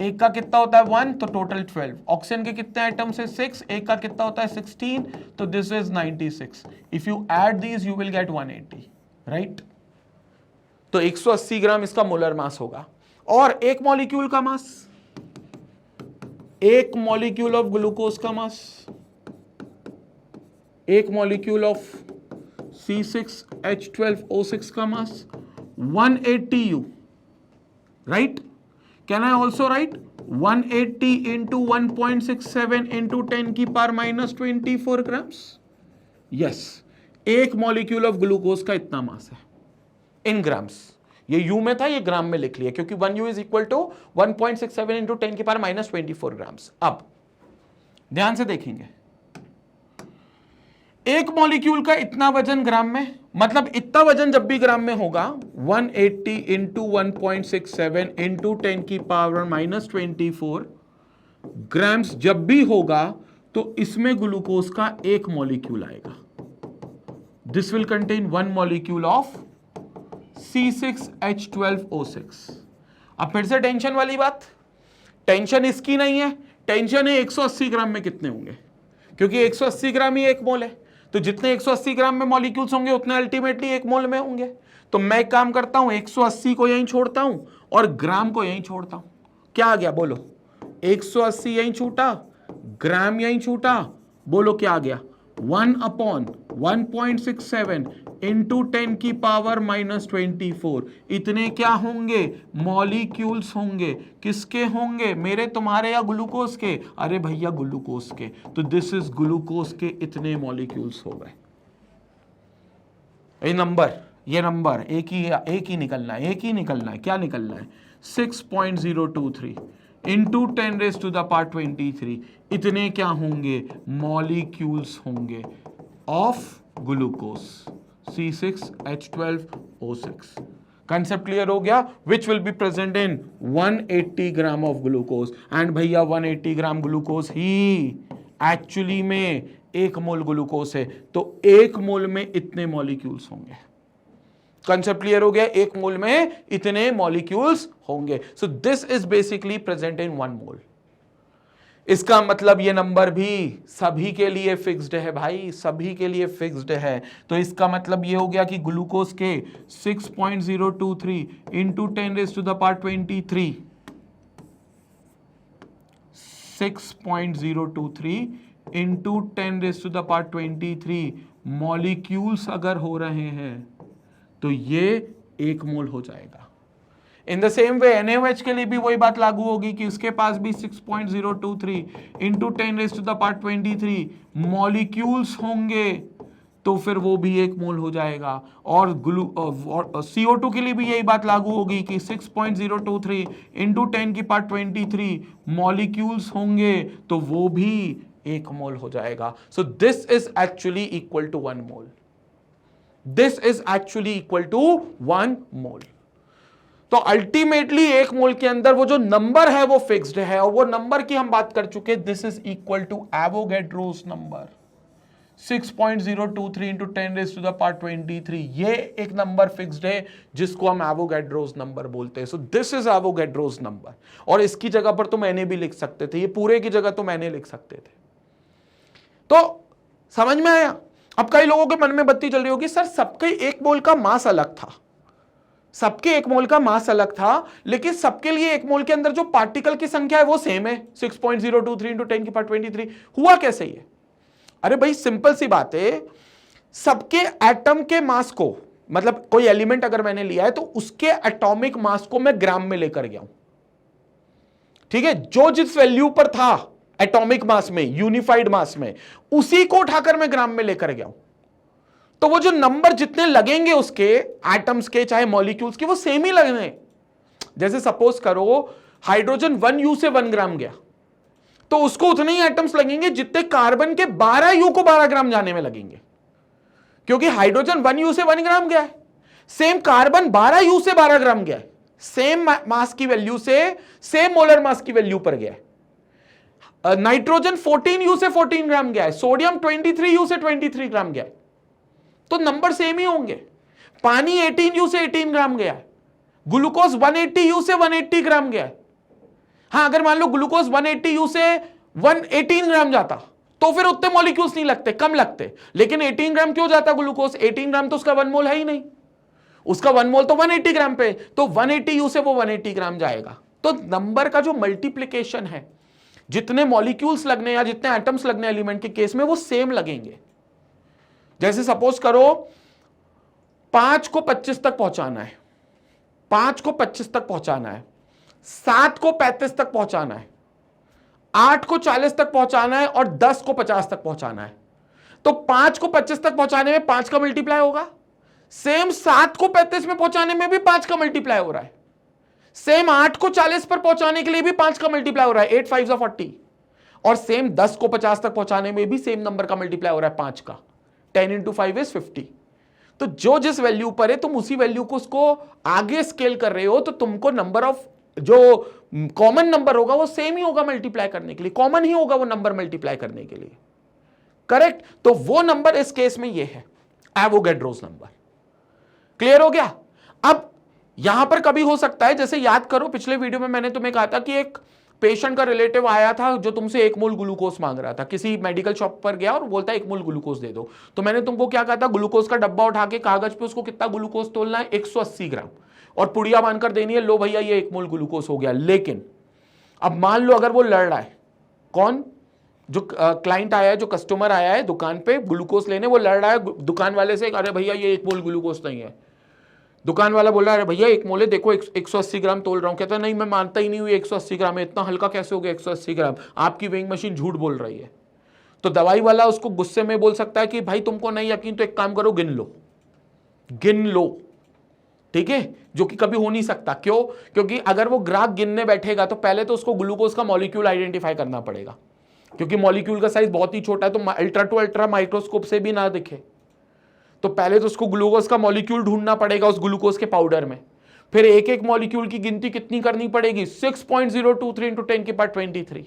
एक का कितना होता है 1, तो टोटल 12. ऑक्सीजन के कितने आइटम्स है 6, एक का कितना होता है 16, तो this is 96. If you add these you will get 180, right. तो 180 ग्राम इसका मोलर मास होगा. और एक मॉलिक्यूल का मास, एक मॉलिक्यूल ऑफ ग्लूकोज का मास, एक मॉलिक्यूल ऑफ C6H12O6 का मास 180 U, right. Can I also write 180 into 1.67 into 10 की पावर -24 ग्राम्स? यस, एक मॉलिक्यूल ऑफ ग्लूकोज का इतना मास है इन ग्राम्स. ये यू में था, ये ग्राम में लिख लिया, क्योंकि 1 U is equal to 1.67 into 10 की पावर -24 ग्राम्स. अब ध्यान से देखेंगे, एक मॉलिक्यूल का इतना वजन ग्राम में, मतलब इतना वजन जब भी ग्राम में होगा 180 इंटू 1.67 इंटू 10 की पावर -24 ग्राम्स जब भी होगा, तो इसमें ग्लूकोज का एक मॉलिक्यूल आएगा. This will contain 1 molecule of C6H12O6. अब फिर से टेंशन वाली बात, टेंशन इसकी नहीं है, टेंशन है 180 ग्राम में कितने होंगे, क्योंकि 180 ग्राम ही 1 मोल है, तो जितने 180 ग्राम में मॉलिक्यूल्स होंगे उतने अल्टीमेटली 1 मोल में होंगे। तो मैं एक काम करता हूं, 180 को यहीं छोड़ता हूं और ग्राम को यहीं छोड़ता हूं। क्या आ गया बोलो, 180 यहीं छूटा, ग्राम यहीं छूटा, बोलो क्या आ गया, 1/1.67 इंटू 10 की पावर -24 इतने क्या होंगे, मॉलिक्यूल्स होंगे। किसके होंगे, मेरे, तुम्हारे या ग्लूकोज के? अरे भैया ग्लूकोज के, तो दिस इज ग्लूकोज के इतने मॉलिक्यूल्स हो गए। ये नंबर एक ही निकलना है, क्या निकलना है, 6.023 इंटू 10⁻23 इतने क्या होंगे, मॉलिक्यूल्स होंगे of glucose C6H12O6। Concept clear हो गया, which will be present in 180 gram of glucose. And भैया 180 ग्राम ग्लूकोज ही एक्चुअली में 1 मोल ग्लूकोज है, तो 1 मोल में इतने मॉलिक्यूल्स होंगे। कंसेप्ट क्लियर हो गया, 1 मोल में इतने मॉलिक्यूल्स होंगे। सो this is basically present in 1 मोल। इसका मतलब ये नंबर भी सभी के लिए फिक्स्ड है भाई, सभी के लिए फिक्स्ड है। तो इसका मतलब ये हो गया कि ग्लूकोज के 6.023 इंटू 10⁻23 6.023 इंटू 10⁻23 मॉलिक्यूल्स अगर हो रहे हैं तो ये 1 मोल हो जाएगा। In the same way NaOH के लिए भी वही बात लागू होगी कि उसके पास भी 6.023 इंटू 10⁻23 मॉलिक्यूल्स होंगे, तो फिर वो भी 1 मोल हो जाएगा। और CO2 के लिए भी यही बात लागू होगी कि 6.023 इंटू 10⁻23 मॉलिक्यूल्स होंगे, तो वो भी 1 मोल हो जाएगा। So this is actually equal to 1 mole. This is actually equal to 1 mole. तो अल्टीमेटली 1 मोल के अंदर वो जो नंबर है वो फिक्स्ड है, और वो नंबर की हम बात कर चुके, this is equal to Avogadro's number 6.023 into 10⁻23। ये एक नंबर फिक्स्ड है जिसको हम एवोगैड्रोस नंबर बोलते हैं। सो दिस इज एवोगैड्रोस नंबर। और इसकी जगह पर तो मैंने भी लिख सकते थे, ये पूरे की जगह तो मैंने लिख सकते थे। तो समझ में आया? अब कई लोगों के मन में बत्ती चल रही होगी, सर सबके 1 मोल का मास अलग था, सबके 1 मोल का मास अलग था, लेकिन सबके लिए 1 मोल के अंदर जो पार्टिकल की संख्या है वो सेम है, 6.023 इंटू 10⁻23। हुआ कैसे ये? अरे भाई सिंपल सी बात है, सबके एटम के मास को, मतलब कोई एलिमेंट अगर मैंने लिया है तो उसके एटॉमिक मास को मैं ग्राम में लेकर गया हूं, ठीक है, जो जिस वैल्यू पर था एटॉमिक मास में, यूनिफाइड मास में, उसी को उठाकर मैं ग्राम में लेकर गया हूं। तो वो जो नंबर जितने लगेंगे उसके एटम्स के चाहे मॉलिक्यूल्स के, वो सेम ही लगने। जैसे सपोज करो हाइड्रोजन 1U से 1 ग्राम गया, तो उसको उतने ही एटम्स लगेंगे जितने कार्बन के 12U को 12 ग्राम जाने में लगेंगे, क्योंकि हाइड्रोजन 1U से 1 ग्राम गया है, सेम कार्बन 12U से 12 ग्राम गया है, सेम मास की वैल्यू से सेम मोलर मास की वैल्यू पर गया है। नाइट्रोजन 14U से 14 ग्राम गया है, सोडियम 23U से 23 ग्राम गया है, तो नंबर सेम ही होंगे। पानी 18U से 18 ग्राम गया है, ग्लूकोज 180U से 180 ग्राम गया है। हां, अगर मान लो ग्लूकोज 180U से 118 ग्राम जाता तो फिर उतने मॉलिक्यूल्स नहीं लगते, कम लगते। लेकिन 18 ग्राम क्यों जाता ग्लूकोज? 18 ग्राम तो उसका 1 मोल है ही नहीं, उसका 1 मोल तो 180 ग्राम पे, तो 180U से वो 180 ग्राम जाएगा। तो नंबर का जो मल्टीप्लीकेशन है, जितने मॉलिक्यूल्स लगने या जितने एटम्स लगने एलिमेंट के केस में, वो सेम लगेंगे। जैसे सपोज करो 5 को 25 तक पहुंचाना है, 5 को 25 तक पहुंचाना है, 7 को 35 तक पहुंचाना है, 8 को 40 तक पहुंचाना है और 10 को 50 तक पहुंचाना है। तो 5 को 25 तक पहुंचाने में 5 का मल्टीप्लाई होगा, सेम 7 को 35 में पहुंचाने में भी 5 का मल्टीप्लाई हो रहा है, सेम 8 को 40 पर पहुंचाने के लिए भी 5 का मल्टीप्लाई हो रहा है, 8 5 40, और सेम 10 को 50 तक पहुंचाने में भी सेम नंबर का मल्टीप्लाई हो रहा है 5 का। 10 इंटू 5 इज 50। तो जो जिस वैल्यू पर है तुम उसी वैल्यू को उसको आगे स्केल कर रहे हो, तो तुमको नंबर ऑफ जो कॉमन नंबर होगा वो सेम ही होगा मल्टीप्लाई करने के लिए, कॉमन ही होगा वो नंबर मल्टीप्लाई करने के लिए, करेक्ट? तो वो नंबर इस केस में ये है एवोगैड्रोस नंबर। क्लियर हो गया? अब यहां पर कभी हो सकता है, जैसे याद करो पिछले वीडियो में मैंने तुम्हें कहा था कि एक पेशेंट का रिलेटिव आया था जो तुमसे 1 मोल ग्लूकोज मांग रहा था, किसी मेडिकल शॉप पर गया और बोलता है 1 मोल ग्लूकोज दे दो। तो मैंने तुमको क्या कहा था, ग्लूकोज का डब्बा उठा के कागज पे उसको कितना ग्लूकोज तोलना है, 180 ग्राम, और पुड़िया बांधकर देनी है, लो भैया ये 1 मोल ग्लूकोज हो गया। लेकिन अब मान लो अगर वो लड़ रहा है, कौन, जो क्लाइंट आया है, जो कस्टमर आया है दुकान पे ग्लूकोज लेने, वो लड़ रहा है दुकान वाले से, अरे भैया ये 1 मोल ग्लूकोज नहीं है। दुकान वाला बोल रहा है, अरे भैया 1 मोल है, देखो 180 ग्राम तोल रहा हूं। कहता है नहीं मैं मानता ही नहीं हूं 180 ग्राम है, इतना हल्का कैसे हो गया 180 ग्राम, आपकी वेइंग मशीन झूठ बोल रही है। तो दवाई वाला उसको गुस्से में बोल सकता है कि भाई तुमको नहीं यकीन तो एक काम करो, गिन लो, गिन लो, ठीक है, जो कि कभी हो नहीं सकता। क्यों? क्योंकि अगर वो ग्राहक गिनने बैठेगा तो पहले तो उसको ग्लूकोज का मॉलिक्यूल आइडेंटिफाई करना पड़ेगा, क्योंकि मॉलिक्यूल का साइज बहुत ही छोटा है, तो अल्ट्रा टू अल्ट्रा माइक्रोस्कोप से भी ना दिखे, तो पहले तो उसको ग्लूकोज का मॉलिक्यूल ढूंढना पड़ेगा उस ग्लूकोज के पाउडर में। फिर एक एक मॉलिक्यूल की गिनती कितनी करनी पड़ेगी, 6.023 इंटू 10 की पावर 23,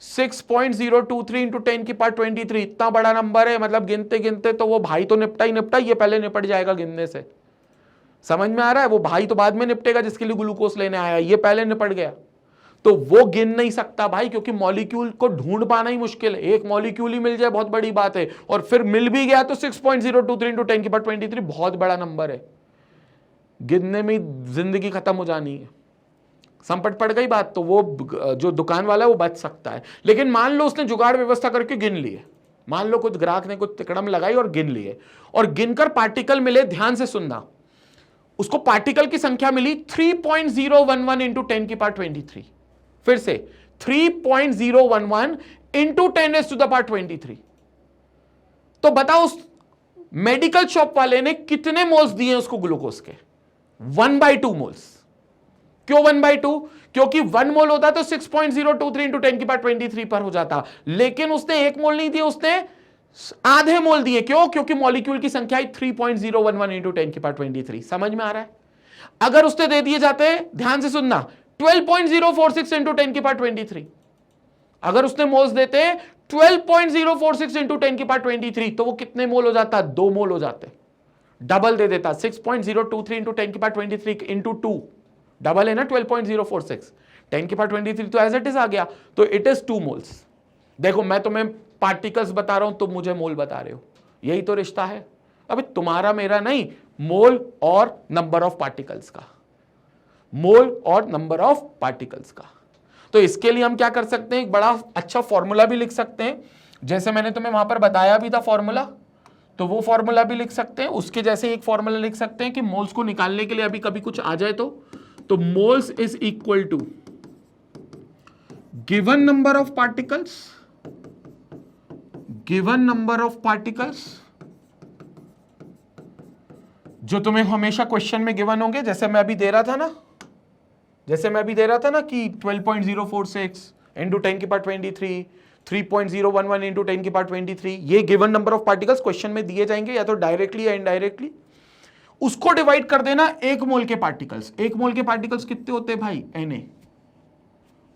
6.023 इंटू 10 की पावर 23, इतना बड़ा नंबर है। मतलब गिनते गिनते तो वो भाई तो निपटा ही निपटा, ये पहले निपट जाएगा गिनने से। समझ में आ रहा है? वो भाई तो बाद में निपटेगा जिसके लिए ग्लूकोज लेने आया, ये पहले निपट गया। तो वो गिन नहीं सकता भाई, क्योंकि मॉलिक्यूल को ढूंढ पाना ही मुश्किल है। एक मॉलिक्यूल ही मिल जाए बहुत बड़ी बात है, और फिर मिल भी गया तो 6.023 इंटू 10 की पावर 23 बहुत बड़ा नंबर है, गिनने में जिंदगी खत्म हो जानी है, संपट पड़ गई बात। तो वो जो दुकान वाला है वो बच सकता है। लेकिन मान लो उसने जुगाड़ व्यवस्था करके गिन लिए, मान लो कुछ ग्राहक ने कुछ तिकड़म लगाई और गिन लिए, और गिनकर पार्टिकल मिले, ध्यान से सुनना, उसको पार्टिकल की संख्या मिली 3.011 इंटू 10 की पावर 23, फिर से 3.011 इंटू 10 टू द पावर 23। तो बताओ उस मेडिकल शॉप वाले ने कितने मोल्स दिए उसको ग्लूकोज के? 1/2 मोल्स। क्यों 1/2? क्योंकि 1 मोल होता तो 6.023 इंटू 10 की पावर 23 पर हो जाता, लेकिन उसने 1 मोल नहीं दिए, उसने आधे मोल दिए। क्यों? क्योंकि मॉलिक्यूल की संख्या 3.011 इंटू 10 की पावर 23। समझ में आ रहा है? अगर उसने दे दिए जाते, ध्यान से सुनना, 12.046 इंटू 10 की पावर 23, अगर उसने मोल्स देते 12.046 इंटू 10 की पावर 23, तो वो कितने मोल हो जाता? 2 मोल हो जाते। डबल दे देता, 6.023 इंटू 10 की पावर 23 इंटू 2, डबल है ना 12.046, 10 की पावर 23 तो एज इट इज आ गया, तो इट इज 2 मोल्स। देखो मैं तुम्हें पार्टिकल्स बता रहा हूं, तुम मुझे मोल बता रहे हो, यही तो रिश्ता है। अबे तुम्हारा मेरा नहीं, मोल और नंबर ऑफ पार्टिकल्स का, मोल और नंबर ऑफ पार्टिकल्स का। तो इसके लिए हम क्या कर सकते हैं, एक बड़ा अच्छा फॉर्मूला भी लिख सकते हैं, जैसे मैंने तुम्हें वहां पर बताया भी था फॉर्मूला, तो वो फॉर्मूला भी लिख सकते हैं। उसके जैसे एक फॉर्मूला लिख सकते हैं कि मोल्स को निकालने के लिए अभी कभी कुछ आ जाए तो moles is equal to given number of particles, given number of particles जो तुम्हें हमेशा क्वेश्चन में गिवन होंगे, जैसे मैं अभी दे रहा था ना, जैसे मैं अभी दे रहा था ना कि 12.046 इंटू 10 की पावर 23, 3.011 इंटू 10 की पावर 23, ये given number of particles question में दिए जाएंगे, या तो डायरेक्टली या इनडायरेक्टली। उसको डिवाइड कर देना 1 मोल के पार्टिकल्स। 1 मोल के पार्टिकल्स कितने होते हैं भाई?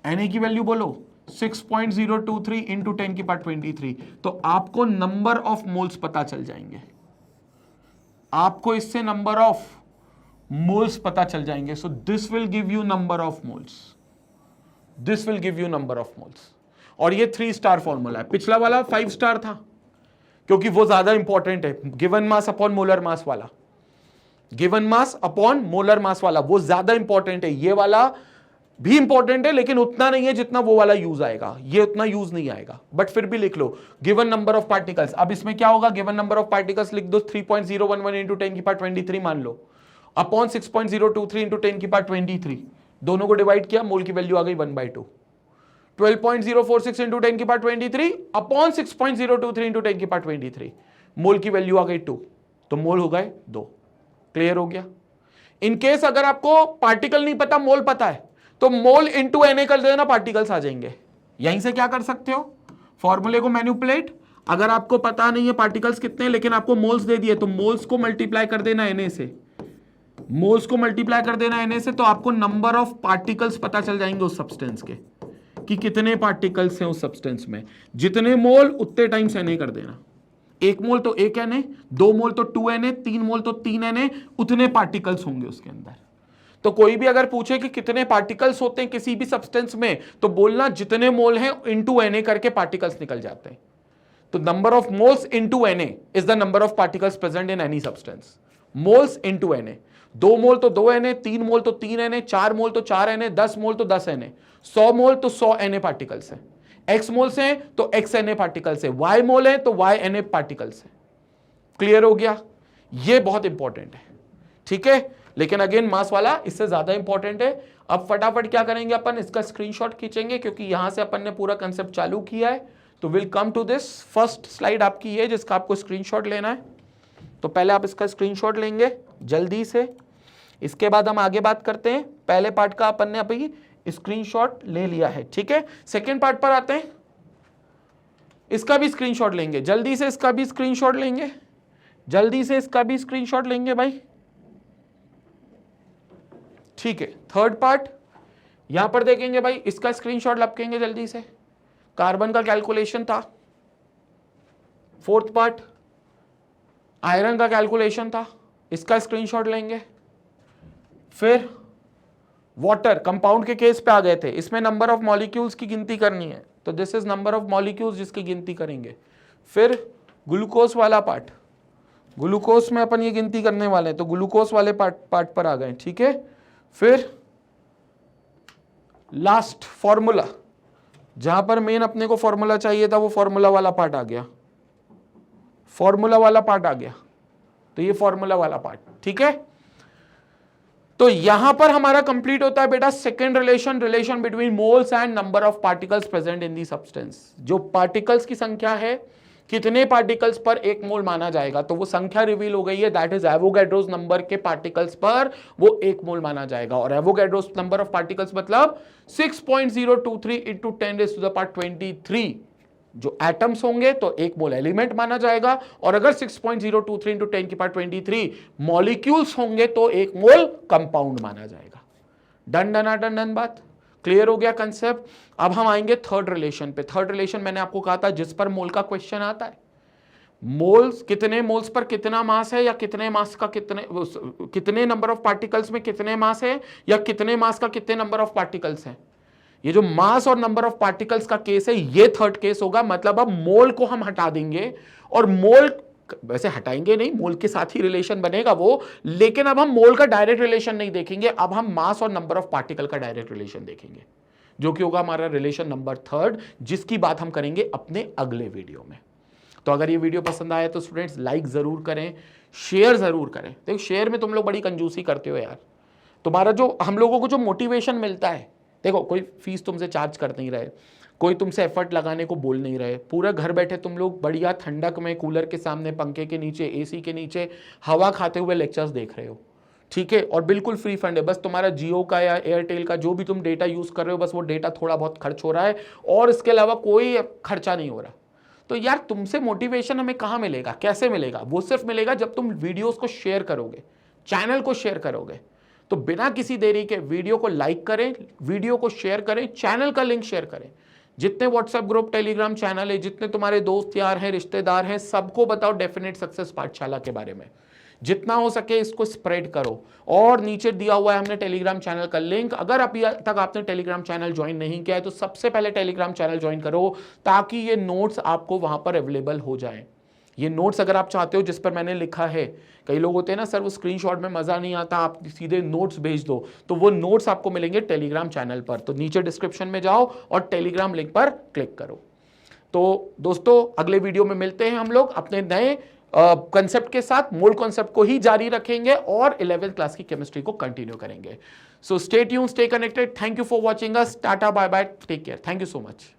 Na की वैल्यू बोलो 6.023 इंटू 10 की पावर 23, तो आपको नंबर ऑफ मोल्स पता चल जाएंगे, आपको इससे नंबर ऑफ मोल्स पता चल जाएंगे। So this will give you number of moles, this will give you number of moles. और ये 3 स्टार फॉर्मूला है, पिछला वाला 5 स्टार था क्योंकि वो ज्यादा इंपॉर्टेंट है, given mass upon molar mass वाला, given mass upon molar mass वाला वो ज्यादा इंपॉर्टेंट है। ये वाला भी इंपॉर्टेंट है लेकिन उतना नहीं है जितना वो वाला यूज आएगा, ये उतना यूज नहीं आएगा, बट फिर भी लिख लो गिवन नंबर ऑफ पार्टिकल्स। अब इसमें क्या होगा, गिवन नंबर ऑफ पार्टिकल्स लिख दो 3.011 इंटू 10 की पावर 23 मान लो, अपॉन 6.023 इंटू 10 की पावर 23, दोनों को डिवाइड किया, मोल की वैल्यू आ गई 1/2। 12.046 इंटू 10 की पावर 23 अपॉन 6.023 इंटू 10 की पावर 23, मोल की वैल्यू आ गई 2, तो मोल हो गए 2। क्लियर हो गया? इन केस अगर आपको पार्टिकल नहीं पता, मोल पता है, तो मोल इंटू Na कर देना, पार्टिकल्स आ जाएंगे। यहीं से क्या कर सकते हो, फॉर्मूले को मैनिपुलेट, अगर आपको पता नहीं है पार्टिकल्स कितने लेकिन आपको मोल्स दे दिए, तो मोल्स को मल्टीप्लाई कर देना Na से, मोल्स को मल्टीप्लाई कर देना Na से, तो आपको नंबर ऑफ पार्टिकल्स पता चल जाएंगे उस सब्सटेंस के, कि कितने पार्टिकल्स हैं उस सब्सटेंस में। जितने मोल उतने टाइम्स Na कर देना, 1 मोल तो 1 Na, 2 मोल तो 2 Na, 3 मोल तो 3 Na, उतने पार्टिकल्स होंगे उसके अंदर। तो कोई भी अगर पूछे कि कितने पार्टिकल्स होते हैं किसी भी सब्सटेंस में, तो बोलना जितने मोल हैं इनटू Na करके पार्टिकल्स निकल जाते हैं। तो number of moles into Na is the number of particles present in any substance. Moles into Na, 2 मोल तो 2 Na, 3 मोल तो 3 Na, 4 मोल तो 4 Na, 10 मोल तो 10 Na, 100 मोल तो 100 Na पार्टिकल्स है। X मोल्स हैं तो XNA पार्टिकल्स है, Y मोल है तो YNA पार्टिकल्स है। क्लियर हो गया? ये बहुत इंपॉर्टेंट है, ठीक है। लेकिन अगेन मास वाला इससे ज्यादा इंपॉर्टेंट है। अब फटाफट क्या करेंगे अपन, इसका स्क्रीनशॉट खींचेंगे क्योंकि यहां से अपन ने पूरा कंसेप्ट चालू किया है। तो will come to this. First slide आपकी है जिसका आपको स्क्रीनशॉट लेना है। तो पहले आप इसका स्क्रीनशॉट लेंगे जल्दी से, इसके बाद हम आगे बात करते हैं। पहले पार्ट का अपन ने अभी स्क्रीनशॉट ले लिया है, ठीक है। सेकेंड पार्ट पर आते हैं, इसका भी स्क्रीनशॉट लेंगे जल्दी से, इसका भी स्क्रीनशॉट लेंगे जल्दी से, इसका भी स्क्रीनशॉट लेंगे भाई, ठीक है। थर्ड पार्ट यहां पर देखेंगे भाई, इसका स्क्रीनशॉट लपकेंगे जल्दी से, कार्बन का कैलकुलेशन था। फोर्थ पार्ट आयरन का कैलकुलेशन था, इसका स्क्रीनशॉट लेंगे। फिर वाटर कंपाउंड के केस पे आ गए थे, इसमें नंबर ऑफ मॉलिक्यूल्स की गिनती करनी है, तो this is number of molecules जिसकी गिनती करेंगे। फिर ग्लूकोज वाला पार्ट, ग्लूकोज में अपन ये गिनती करने वाले हैं, तो ग्लूकोज वाले पार्ट पर आ गए, ठीक है। फिर लास्ट फॉर्मूला, जहां पर मेन अपने को फॉर्मूला चाहिए था वो फॉर्मूला वाला पार्ट आ गया, फॉर्मूला वाला पार्ट आ गया, तो ये फॉर्मूला वाला पार्ट, ठीक है। तो यहां पर हमारा कंप्लीट होता है बेटा second relation between moles and number of particles present in the substance. जो पार्टिकल्स की संख्या है, कितने पार्टिकल्स पर एक मोल माना जाएगा, तो वो संख्या रिवील हो गई है, दैट इज एवोगैड्रोस नंबर के पार्टिकल्स पर वो एक मोल माना जाएगा। और एवोगैड्रोस नंबर ऑफ पार्टिकल्स मतलब 6.023 इंटू 10⁻23 जो एटम्स होंगे तो एक मोल एलिमेंट माना जाएगा, और अगर 6.023 इंटू 10⁻23 मॉलिक्यूल्स होंगे तो एक मोल कंपाउंड माना जाएगा। डन डन डन डन बात क्लियर हो गया कंसेप्ट। अब हम आएंगे थर्ड रिलेशन पे। थर्ड रिलेशन मैंने आपको कहा था जिस पर मोल का क्वेश्चन आता है, मोल्स कितने मोल्स पर कितना मास है, या कितने मास का कितने नंबर ऑफ पार्टिकल्स में कितने मास है, या कितने मास का कितने नंबर ऑफ पार्टिकल्स हैं। ये जो मास और नंबर ऑफ पार्टिकल्स का केस है ये थर्ड केस होगा। मतलब अब मोल को हम हटा देंगे, और मोल वैसे हटाएंगे नहीं, मोल के साथ ही रिलेशन बनेगा वो, लेकिन अब हम मोल का डायरेक्ट रिलेशन नहीं देखेंगे, अब हम मास और नंबर ऑफ पार्टिकल का डायरेक्ट रिलेशन देखेंगे, जो कि होगा हमारा रिलेशन नंबर थर्ड, जिसकी बात हम करेंगे अपने अगले वीडियो में। तो अगर ये वीडियो पसंद आया तो स्टूडेंट्स लाइक जरूर करें, शेयर जरूर करें। देखो शेयर में तुम लोग बड़ी कंजूसी करते हो यार, तुम्हारा जो हम लोगों को जो मोटिवेशन मिलता है, देखो कोई फीस तुमसे चार्ज कर नहीं रहे, कोई तुमसे एफर्ट लगाने को बोल नहीं रहे, पूरा घर बैठे तुम लोग बढ़िया ठंडक में कूलर के सामने, पंखे के नीचे, एसी के नीचे हवा खाते हुए लेक्चर्स देख रहे हो, ठीक है। और बिल्कुल फ्री फंड है, बस तुम्हारा जियो का या एयरटेल का जो भी तुम डेटा यूज कर रहे हो, बस वो डेटा थोड़ा बहुत खर्च हो रहा है और इसके अलावा कोई खर्चा नहीं हो रहा। तो यार तुमसे मोटिवेशन हमें कहाँ मिलेगा, कैसे मिलेगा? वो सिर्फ मिलेगा जब तुम वीडियोस को शेयर करोगे, चैनल को शेयर करोगे। तो बिना किसी देरी के वीडियो को लाइक करें, वीडियो को शेयर करें, चैनल का लिंक शेयर करें। जितने व्हाट्सएप ग्रुप, टेलीग्राम चैनल है, जितने तुम्हारे दोस्त यार हैं, रिश्तेदार हैं, सबको बताओ डेफिनेट सक्सेस पाठशाला के बारे में। जितना हो सके इसको स्प्रेड करो। और नीचे दिया हुआ है हमने टेलीग्राम चैनल का लिंक, अगर अभी तक आपने टेलीग्राम चैनल ज्वाइन नहीं किया है तो सबसे पहले टेलीग्राम चैनल ज्वाइन करो, ताकि ये नोट्स आपको वहां पर अवेलेबल हो जाएं। ये नोट्स अगर आप चाहते हो जिस पर मैंने लिखा है, कई लोग होते हैं ना सर वो स्क्रीनशॉट में मज़ा नहीं आता, आप सीधे नोट्स भेज दो, तो वो नोट्स आपको मिलेंगे टेलीग्राम चैनल पर। तो नीचे डिस्क्रिप्शन में जाओ और टेलीग्राम लिंक पर क्लिक करो। तो दोस्तों अगले वीडियो में मिलते हैं हम लोग अपने नए कंसेप्ट के साथ। मोल कॉन्सेप्ट को ही जारी रखेंगे और 11th क्लास की केमिस्ट्री को कंटिन्यू करेंगे। So stay tuned, stay connected. Thank you for watching us. Tata bye bye, take care, thank you so much.